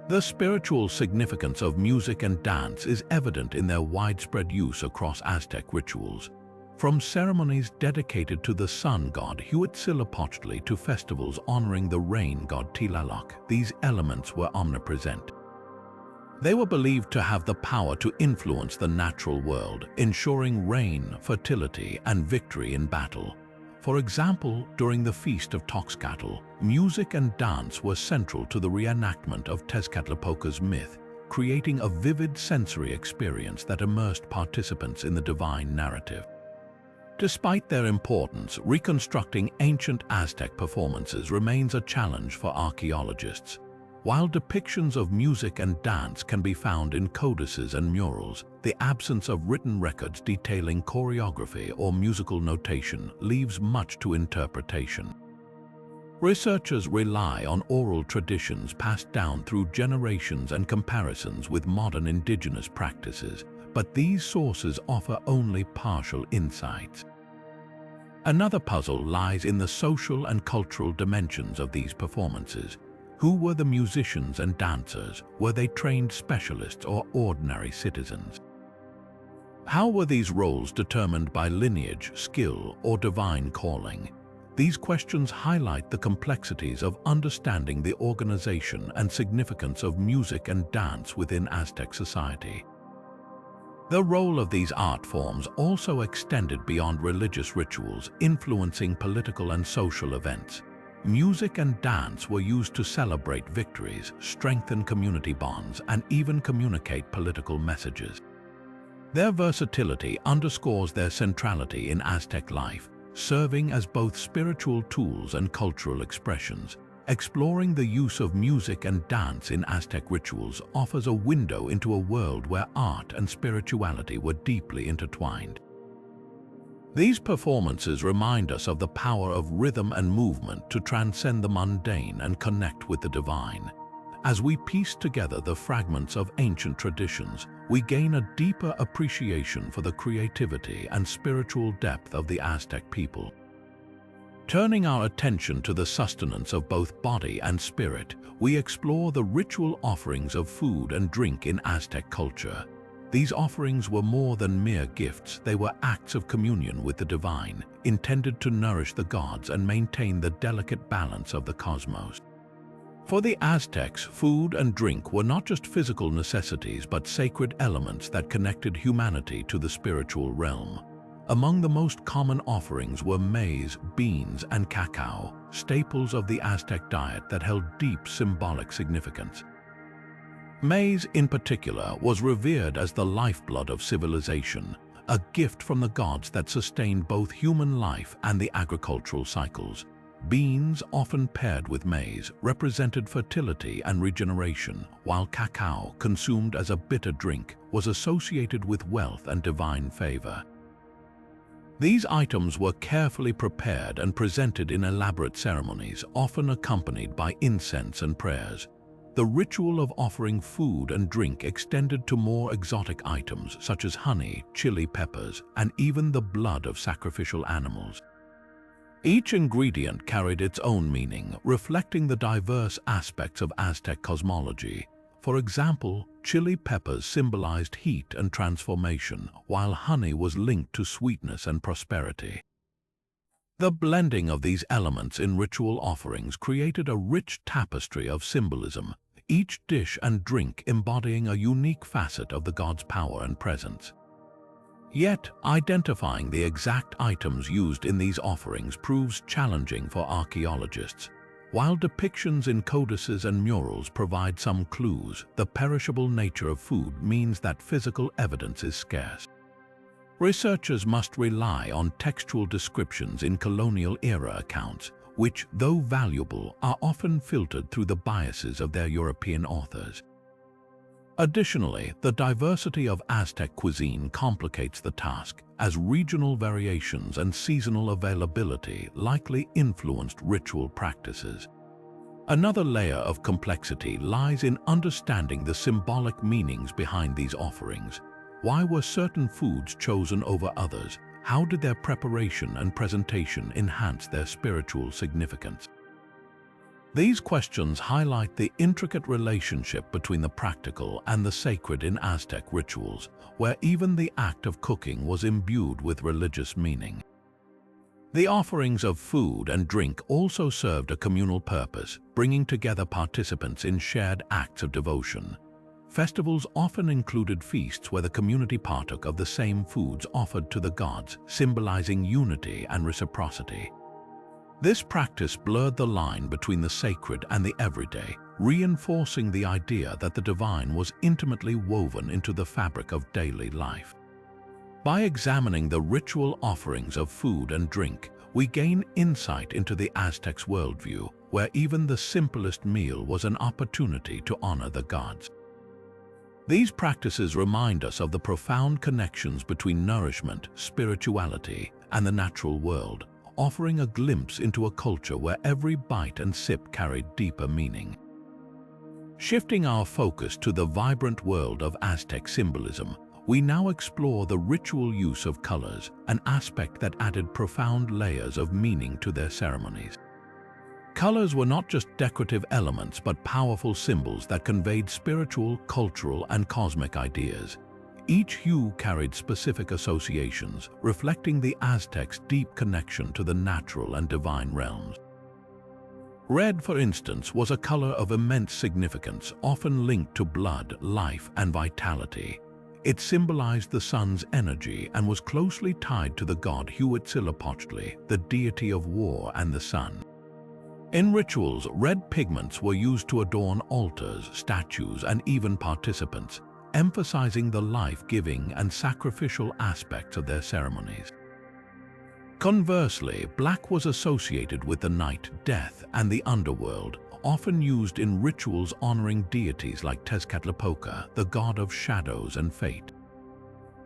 The spiritual significance of music and dance is evident in their widespread use across Aztec rituals. From ceremonies dedicated to the sun god Huitzilopochtli to festivals honoring the rain god Tlaloc, these elements were omnipresent. They were believed to have the power to influence the natural world, ensuring rain, fertility, and victory in battle. For example, during the Feast of Toxcatl, music and dance were central to the reenactment of Tezcatlipoca's myth, creating a vivid sensory experience that immersed participants in the divine narrative. Despite their importance, reconstructing ancient Aztec performances remains a challenge for archaeologists. While depictions of music and dance can be found in codices and murals, the absence of written records detailing choreography or musical notation leaves much to interpretation. Researchers rely on oral traditions passed down through generations and comparisons with modern indigenous practices, but these sources offer only partial insights. Another puzzle lies in the social and cultural dimensions of these performances. Who were the musicians and dancers? Were they trained specialists or ordinary citizens? How were these roles determined by lineage, skill, or divine calling? These questions highlight the complexities of understanding the organization and significance of music and dance within Aztec society. The role of these art forms also extended beyond religious rituals, influencing political and social events. Music and dance were used to celebrate victories, strengthen community bonds, and even communicate political messages. Their versatility underscores their centrality in Aztec life, serving as both spiritual tools and cultural expressions. Exploring the use of music and dance in Aztec rituals offers a window into a world where art and spirituality were deeply intertwined. These performances remind us of the power of rhythm and movement to transcend the mundane and connect with the divine. As we piece together the fragments of ancient traditions, we gain a deeper appreciation for the creativity and spiritual depth of the Aztec people. Turning our attention to the sustenance of both body and spirit, we explore the ritual offerings of food and drink in Aztec culture. These offerings were more than mere gifts, they were acts of communion with the divine, intended to nourish the gods and maintain the delicate balance of the cosmos. For the Aztecs, food and drink were not just physical necessities but sacred elements that connected humanity to the spiritual realm. Among the most common offerings were maize, beans, and cacao, staples of the Aztec diet that held deep symbolic significance. Maize, in particular, was revered as the lifeblood of civilization, a gift from the gods that sustained both human life and the agricultural cycles. Beans, often paired with maize, represented fertility and regeneration, while cacao, consumed as a bitter drink, was associated with wealth and divine favor. These items were carefully prepared and presented in elaborate ceremonies, often accompanied by incense and prayers. The ritual of offering food and drink extended to more exotic items such as honey, chili peppers, and even the blood of sacrificial animals. Each ingredient carried its own meaning, reflecting the diverse aspects of Aztec cosmology. For example, chili peppers symbolized heat and transformation, while honey was linked to sweetness and prosperity. The blending of these elements in ritual offerings created a rich tapestry of symbolism, each dish and drink embodying a unique facet of the god's power and presence. Yet, identifying the exact items used in these offerings proves challenging for archaeologists. While depictions in codices and murals provide some clues, the perishable nature of food means that physical evidence is scarce. Researchers must rely on textual descriptions in colonial-era accounts, which, though valuable, are often filtered through the biases of their European authors. Additionally, the diversity of Aztec cuisine complicates the task, as regional variations and seasonal availability likely influenced ritual practices. Another layer of complexity lies in understanding the symbolic meanings behind these offerings. Why were certain foods chosen over others? How did their preparation and presentation enhance their spiritual significance? These questions highlight the intricate relationship between the practical and the sacred in Aztec rituals, where even the act of cooking was imbued with religious meaning. The offerings of food and drink also served a communal purpose, bringing together participants in shared acts of devotion. Festivals often included feasts where the community partook of the same foods offered to the gods, symbolizing unity and reciprocity. This practice blurred the line between the sacred and the everyday, reinforcing the idea that the divine was intimately woven into the fabric of daily life. By examining the ritual offerings of food and drink, we gain insight into the Aztecs' worldview, where even the simplest meal was an opportunity to honor the gods. These practices remind us of the profound connections between nourishment, spirituality, and the natural world, offering a glimpse into a culture where every bite and sip carried deeper meaning. Shifting our focus to the vibrant world of Aztec symbolism, we now explore the ritual use of colors, an aspect that added profound layers of meaning to their ceremonies. Colors were not just decorative elements but powerful symbols that conveyed spiritual, cultural, and cosmic ideas. Each hue carried specific associations, reflecting the Aztecs' deep connection to the natural and divine realms. Red, for instance, was a color of immense significance, often linked to blood, life, and vitality. It symbolized the sun's energy and was closely tied to the god Huitzilopochtli, the deity of war and the sun. In rituals, red pigments were used to adorn altars, statues, and even participants, emphasizing the life-giving and sacrificial aspects of their ceremonies. Conversely, black was associated with the night, death, and the underworld, often used in rituals honoring deities like Tezcatlipoca, the god of shadows and fate.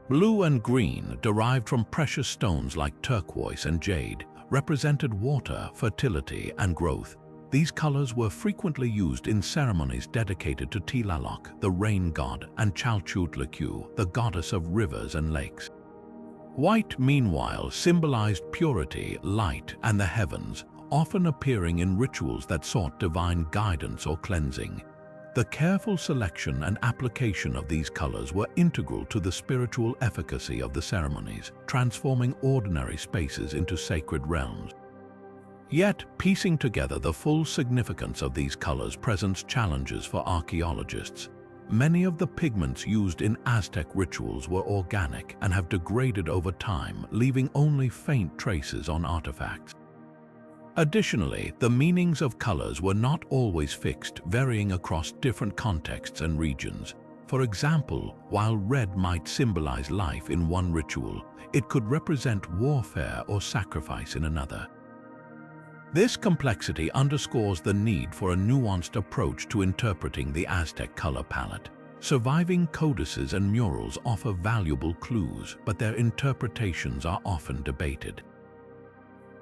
Blue and green, derived from precious stones like turquoise and jade, represented water, fertility, and growth. These colors were frequently used in ceremonies dedicated to Tlaloc, the rain god, and Tlaloc, the goddess of rivers and lakes. White, meanwhile, symbolized purity, light, and the heavens, often appearing in rituals that sought divine guidance or cleansing. The careful selection and application of these colors were integral to the spiritual efficacy of the ceremonies, transforming ordinary spaces into sacred realms. Yet, piecing together the full significance of these colors presents challenges for archaeologists. Many of the pigments used in Aztec rituals were organic and have degraded over time, leaving only faint traces on artifacts. Additionally, the meanings of colors were not always fixed, varying across different contexts and regions. For example, while red might symbolize life in one ritual, it could represent warfare or sacrifice in another. This complexity underscores the need for a nuanced approach to interpreting the Aztec color palette. Surviving codices and murals offer valuable clues, but their interpretations are often debated.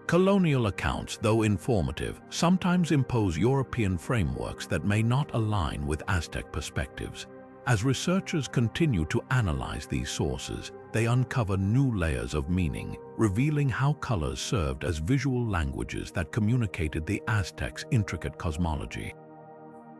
Colonial accounts, though informative, sometimes impose European frameworks that may not align with Aztec perspectives. As researchers continue to analyze these sources, they uncover new layers of meaning, revealing how colors served as visual languages that communicated the Aztecs' intricate cosmology.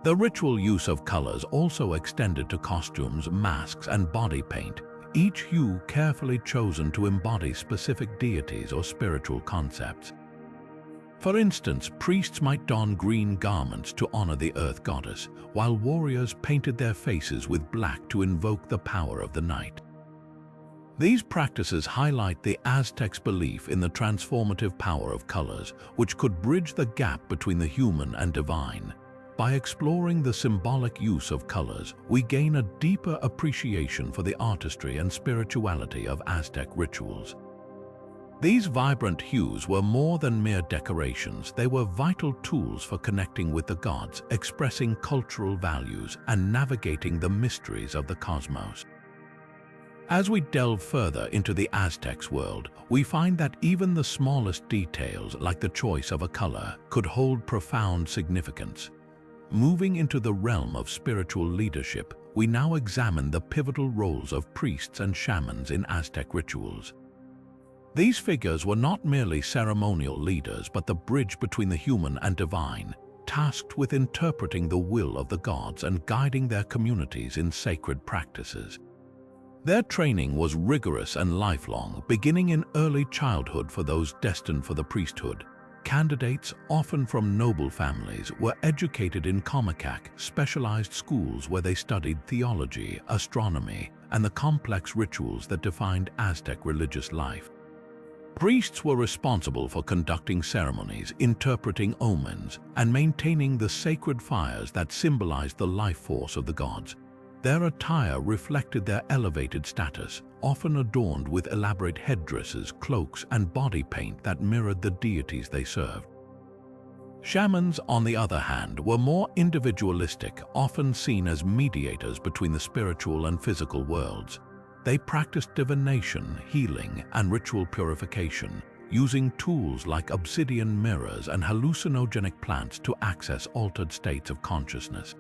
The ritual use of colors also extended to costumes, masks, and body paint, each hue carefully chosen to embody specific deities or spiritual concepts. For instance, priests might don green garments to honor the earth goddess, while warriors painted their faces with black to invoke the power of the night. These practices highlight the Aztecs' belief in the transformative power of colors, which could bridge the gap between the human and divine. By exploring the symbolic use of colors, we gain a deeper appreciation for the artistry and spirituality of Aztec rituals. These vibrant hues were more than mere decorations. They were vital tools for connecting with the gods, expressing cultural values, and navigating the mysteries of the cosmos. As we delve further into the Aztecs' world, we find that even the smallest details, like the choice of a color, could hold profound significance. Moving into the realm of spiritual leadership, we now examine the pivotal roles of priests and shamans in Aztec rituals. These figures were not merely ceremonial leaders, but the bridge between the human and divine, tasked with interpreting the will of the gods and guiding their communities in sacred practices. Their training was rigorous and lifelong, beginning in early childhood for those destined for the priesthood. Candidates, often from noble families, were educated in Comicac, specialized schools where they studied theology, astronomy, and the complex rituals that defined Aztec religious life. Priests were responsible for conducting ceremonies, interpreting omens, and maintaining the sacred fires that symbolized the life force of the gods. Their attire reflected their elevated status, often adorned with elaborate headdresses, cloaks, and body paint that mirrored the deities they served. Shamans, on the other hand, were more individualistic, often seen as mediators between the spiritual and physical worlds. They practiced divination, healing, and ritual purification, using tools like obsidian mirrors and hallucinogenic plants to access altered states of consciousness.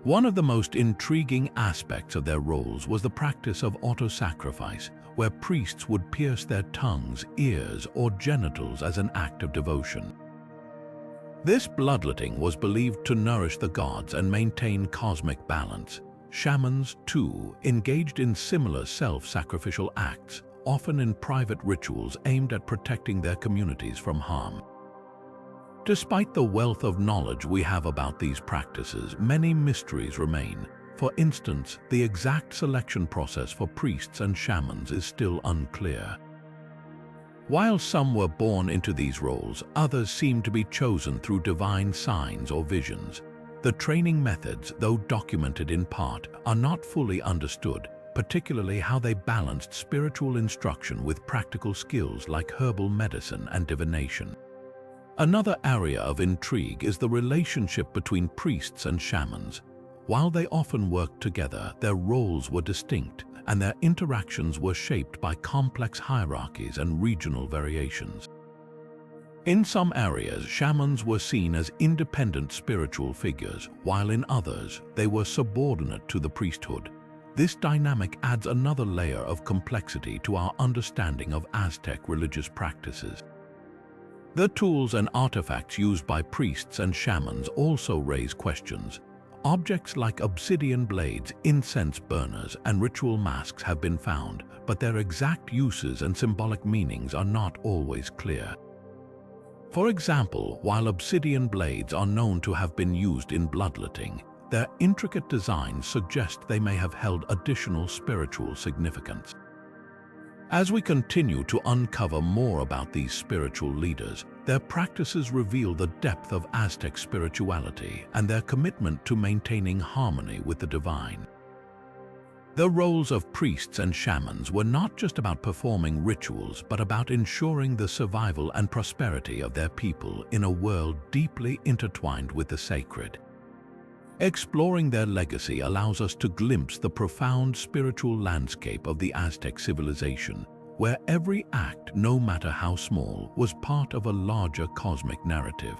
One of the most intriguing aspects of their roles was the practice of auto-sacrifice, where priests would pierce their tongues, ears, or genitals as an act of devotion. This bloodletting was believed to nourish the gods and maintain cosmic balance. Shamans, too, engaged in similar self-sacrificial acts, often in private rituals aimed at protecting their communities from harm. Despite the wealth of knowledge we have about these practices, many mysteries remain. For instance, the exact selection process for priests and shamans is still unclear. While some were born into these roles, others seem to be chosen through divine signs or visions. The training methods, though documented in part, are not fully understood, particularly how they balanced spiritual instruction with practical skills like herbal medicine and divination. Another area of intrigue is the relationship between priests and shamans. While they often worked together, their roles were distinct, and their interactions were shaped by complex hierarchies and regional variations. In some areas, shamans were seen as independent spiritual figures, while in others, they were subordinate to the priesthood. This dynamic adds another layer of complexity to our understanding of Aztec religious practices. The tools and artifacts used by priests and shamans also raise questions. Objects like obsidian blades, incense burners, and ritual masks have been found, but their exact uses and symbolic meanings are not always clear. For example, while obsidian blades are known to have been used in bloodletting, their intricate designs suggest they may have held additional spiritual significance. As we continue to uncover more about these spiritual leaders, their practices reveal the depth of Aztec spirituality and their commitment to maintaining harmony with the divine. The roles of priests and shamans were not just about performing rituals, but about ensuring the survival and prosperity of their people in a world deeply intertwined with the sacred. Exploring their legacy allows us to glimpse the profound spiritual landscape of the Aztec civilization, where every act, no matter how small, was part of a larger cosmic narrative.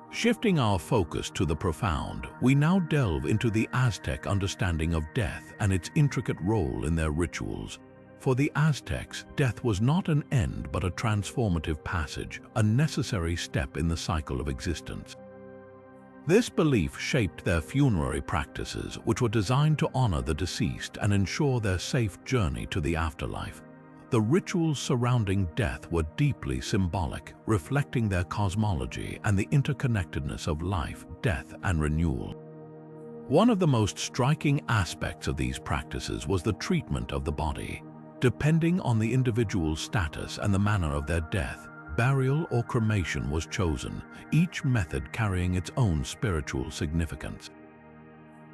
Shifting our focus to the profound, we now delve into the Aztec understanding of death and its intricate role in their rituals. For the Aztecs, death was not an end but a transformative passage, a necessary step in the cycle of existence. This belief shaped their funerary practices, which were designed to honor the deceased and ensure their safe journey to the afterlife. The rituals surrounding death were deeply symbolic, reflecting their cosmology and the interconnectedness of life, death, and renewal. One of the most striking aspects of these practices was the treatment of the body. Depending on the individual's status and the manner of their death, burial or cremation was chosen, each method carrying its own spiritual significance.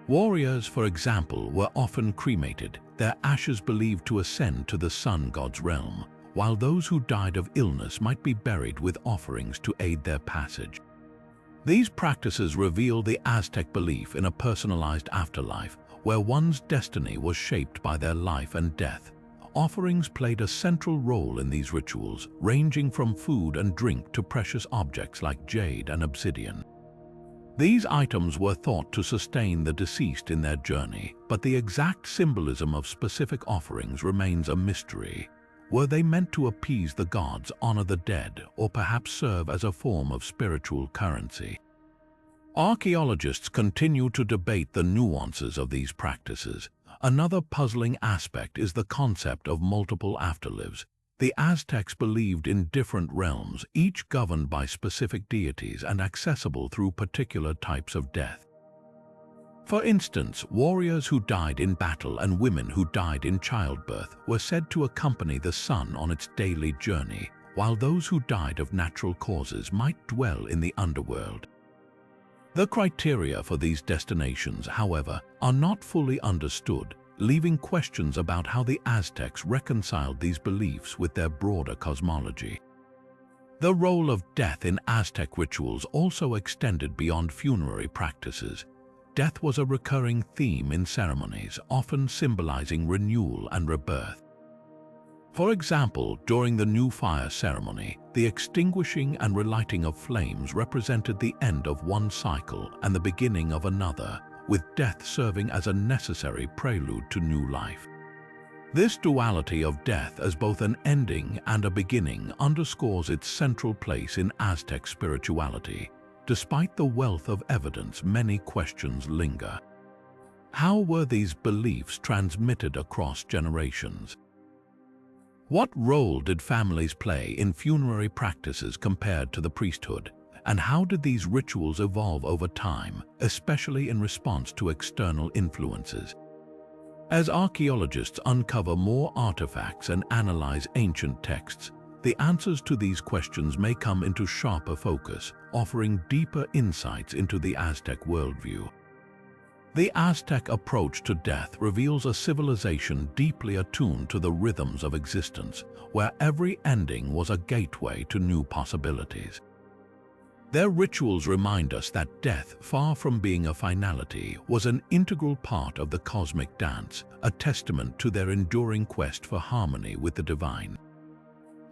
Warriors, for example, were often cremated, their ashes believed to ascend to the sun god's realm, while those who died of illness might be buried with offerings to aid their passage. These practices reveal the Aztec belief in a personalized afterlife, where one's destiny was shaped by their life and death. Offerings played a central role in these rituals, ranging from food and drink to precious objects like jade and obsidian. These items were thought to sustain the deceased in their journey, but the exact symbolism of specific offerings remains a mystery. Were they meant to appease the gods, honor the dead, or perhaps serve as a form of spiritual currency? Archaeologists continue to debate the nuances of these practices. Another puzzling aspect is the concept of multiple afterlives. The Aztecs believed in different realms, each governed by specific deities and accessible through particular types of death. For instance, warriors who died in battle and women who died in childbirth were said to accompany the sun on its daily journey, while those who died of natural causes might dwell in the underworld. The criteria for these destinations, however, are not fully understood, leaving questions about how the Aztecs reconciled these beliefs with their broader cosmology. The role of death in Aztec rituals also extended beyond funerary practices. Death was a recurring theme in ceremonies, often symbolizing renewal and rebirth. For example, during the new fire ceremony, the extinguishing and relighting of flames represented the end of one cycle and the beginning of another, with death serving as a necessary prelude to new life. This duality of death as both an ending and a beginning underscores its central place in Aztec spirituality. Despite the wealth of evidence, many questions linger. How were these beliefs transmitted across generations? What role did families play in funerary practices compared to the priesthood? And how did these rituals evolve over time, especially in response to external influences? As archaeologists uncover more artifacts and analyze ancient texts, the answers to these questions may come into sharper focus, offering deeper insights into the Aztec worldview. The Aztec approach to death reveals a civilization deeply attuned to the rhythms of existence, where every ending was a gateway to new possibilities. Their rituals remind us that death, far from being a finality, was an integral part of the cosmic dance, a testament to their enduring quest for harmony with the divine.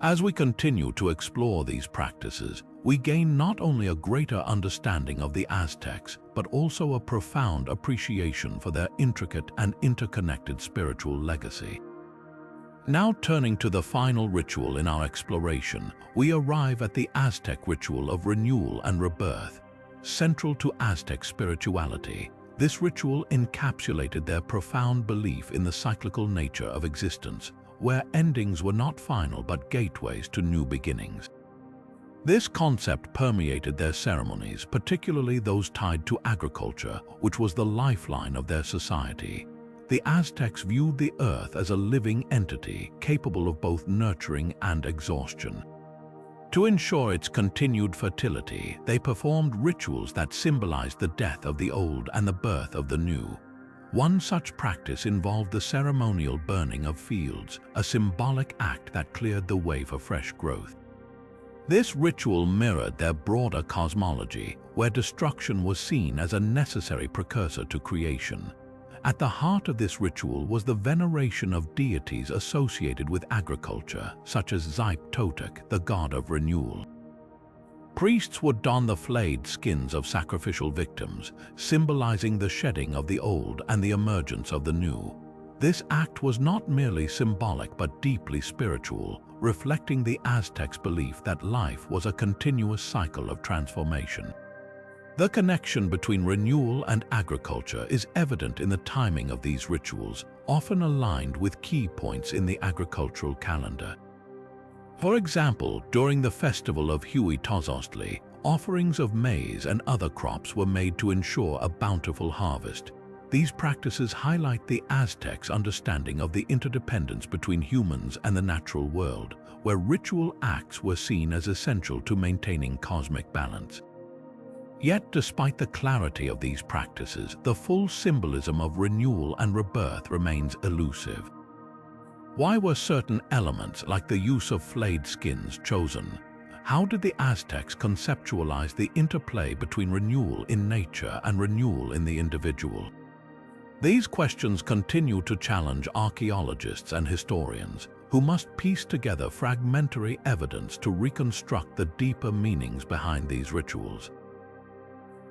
As we continue to explore these practices, we gain not only a greater understanding of the Aztecs, but also a profound appreciation for their intricate and interconnected spiritual legacy. Now turning to the final ritual in our exploration, we arrive at the Aztec ritual of renewal and rebirth. Central to Aztec spirituality, this ritual encapsulated their profound belief in the cyclical nature of existence, where endings were not final but gateways to new beginnings. This concept permeated their ceremonies, particularly those tied to agriculture, which was the lifeline of their society. The Aztecs viewed the earth as a living entity capable of both nurturing and exhaustion. To ensure its continued fertility, they performed rituals that symbolized the death of the old and the birth of the new. One such practice involved the ceremonial burning of fields, a symbolic act that cleared the way for fresh growth. This ritual mirrored their broader cosmology, where destruction was seen as a necessary precursor to creation. At the heart of this ritual was the veneration of deities associated with agriculture, such as Xipe Totec, the god of renewal. Priests would don the flayed skins of sacrificial victims, symbolizing the shedding of the old and the emergence of the new. This act was not merely symbolic but deeply spiritual, reflecting the Aztecs' belief that life was a continuous cycle of transformation. The connection between renewal and agriculture is evident in the timing of these rituals, often aligned with key points in the agricultural calendar. For example, during the festival of Xipe Totec, offerings of maize and other crops were made to ensure a bountiful harvest. These practices highlight the Aztecs' understanding of the interdependence between humans and the natural world, where ritual acts were seen as essential to maintaining cosmic balance. Yet, despite the clarity of these practices, the full symbolism of renewal and rebirth remains elusive. Why were certain elements, like the use of flayed skins, chosen? How did the Aztecs conceptualize the interplay between renewal in nature and renewal in the individual? These questions continue to challenge archaeologists and historians, who must piece together fragmentary evidence to reconstruct the deeper meanings behind these rituals.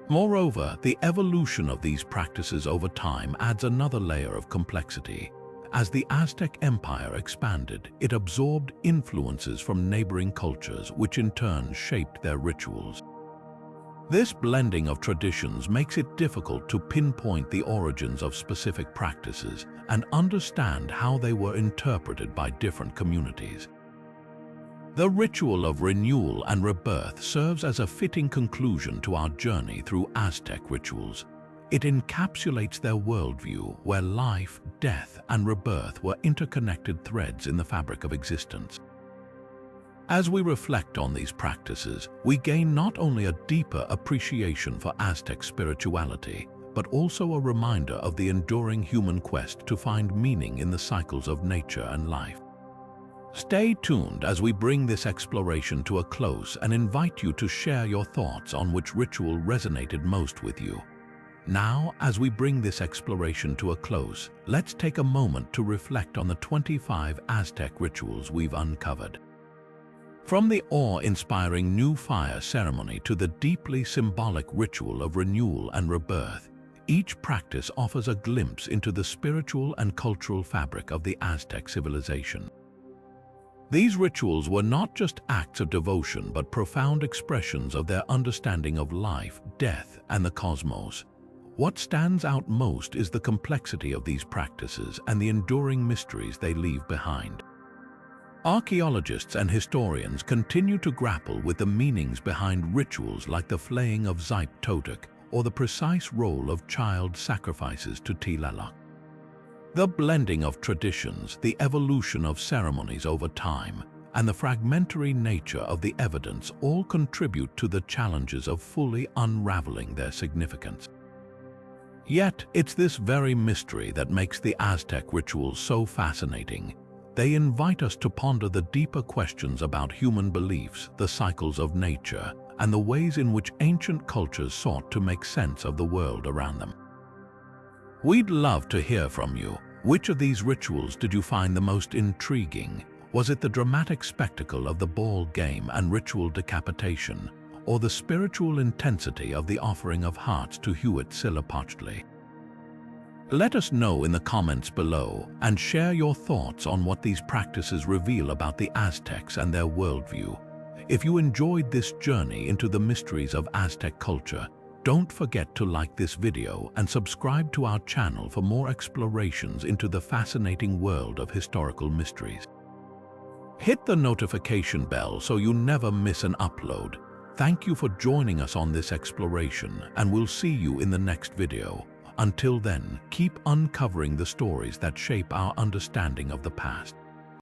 Moreover, the evolution of these practices over time adds another layer of complexity. As the Aztec Empire expanded, it absorbed influences from neighboring cultures, which in turn shaped their rituals. This blending of traditions makes it difficult to pinpoint the origins of specific practices and understand how they were interpreted by different communities. The ritual of renewal and rebirth serves as a fitting conclusion to our journey through Aztec rituals. It encapsulates their worldview, where life, death, and rebirth were interconnected threads in the fabric of existence. As we reflect on these practices, we gain not only a deeper appreciation for Aztec spirituality, but also a reminder of the enduring human quest to find meaning in the cycles of nature and life. Stay tuned as we bring this exploration to a close and invite you to share your thoughts on which ritual resonated most with you. Now, as we bring this exploration to a close, let's take a moment to reflect on the 25 Aztec rituals we've uncovered. From the awe-inspiring new fire ceremony to the deeply symbolic ritual of renewal and rebirth, each practice offers a glimpse into the spiritual and cultural fabric of the Aztec civilization. These rituals were not just acts of devotion but profound expressions of their understanding of life, death, and the cosmos. What stands out most is the complexity of these practices and the enduring mysteries they leave behind. Archaeologists and historians continue to grapple with the meanings behind rituals like the Flaying of Xipe Totec or the precise role of child sacrifices to Tlaloc. The blending of traditions, the evolution of ceremonies over time, and the fragmentary nature of the evidence all contribute to the challenges of fully unraveling their significance. Yet, it's this very mystery that makes the Aztec rituals so fascinating. They invite us to ponder the deeper questions about human beliefs, the cycles of nature, and the ways in which ancient cultures sought to make sense of the world around them. We'd love to hear from you. Which of these rituals did you find the most intriguing? Was it the dramatic spectacle of the ball game and ritual decapitation, or the spiritual intensity of the offering of hearts to Huitzilopochtli? Let us know in the comments below and share your thoughts on what these practices reveal about the Aztecs and their worldview. If you enjoyed this journey into the mysteries of Aztec culture, don't forget to like this video and subscribe to our channel for more explorations into the fascinating world of historical mysteries. Hit the notification bell so you never miss an upload. Thank you for joining us on this exploration, and we'll see you in the next video. Until then, keep uncovering the stories that shape our understanding of the past.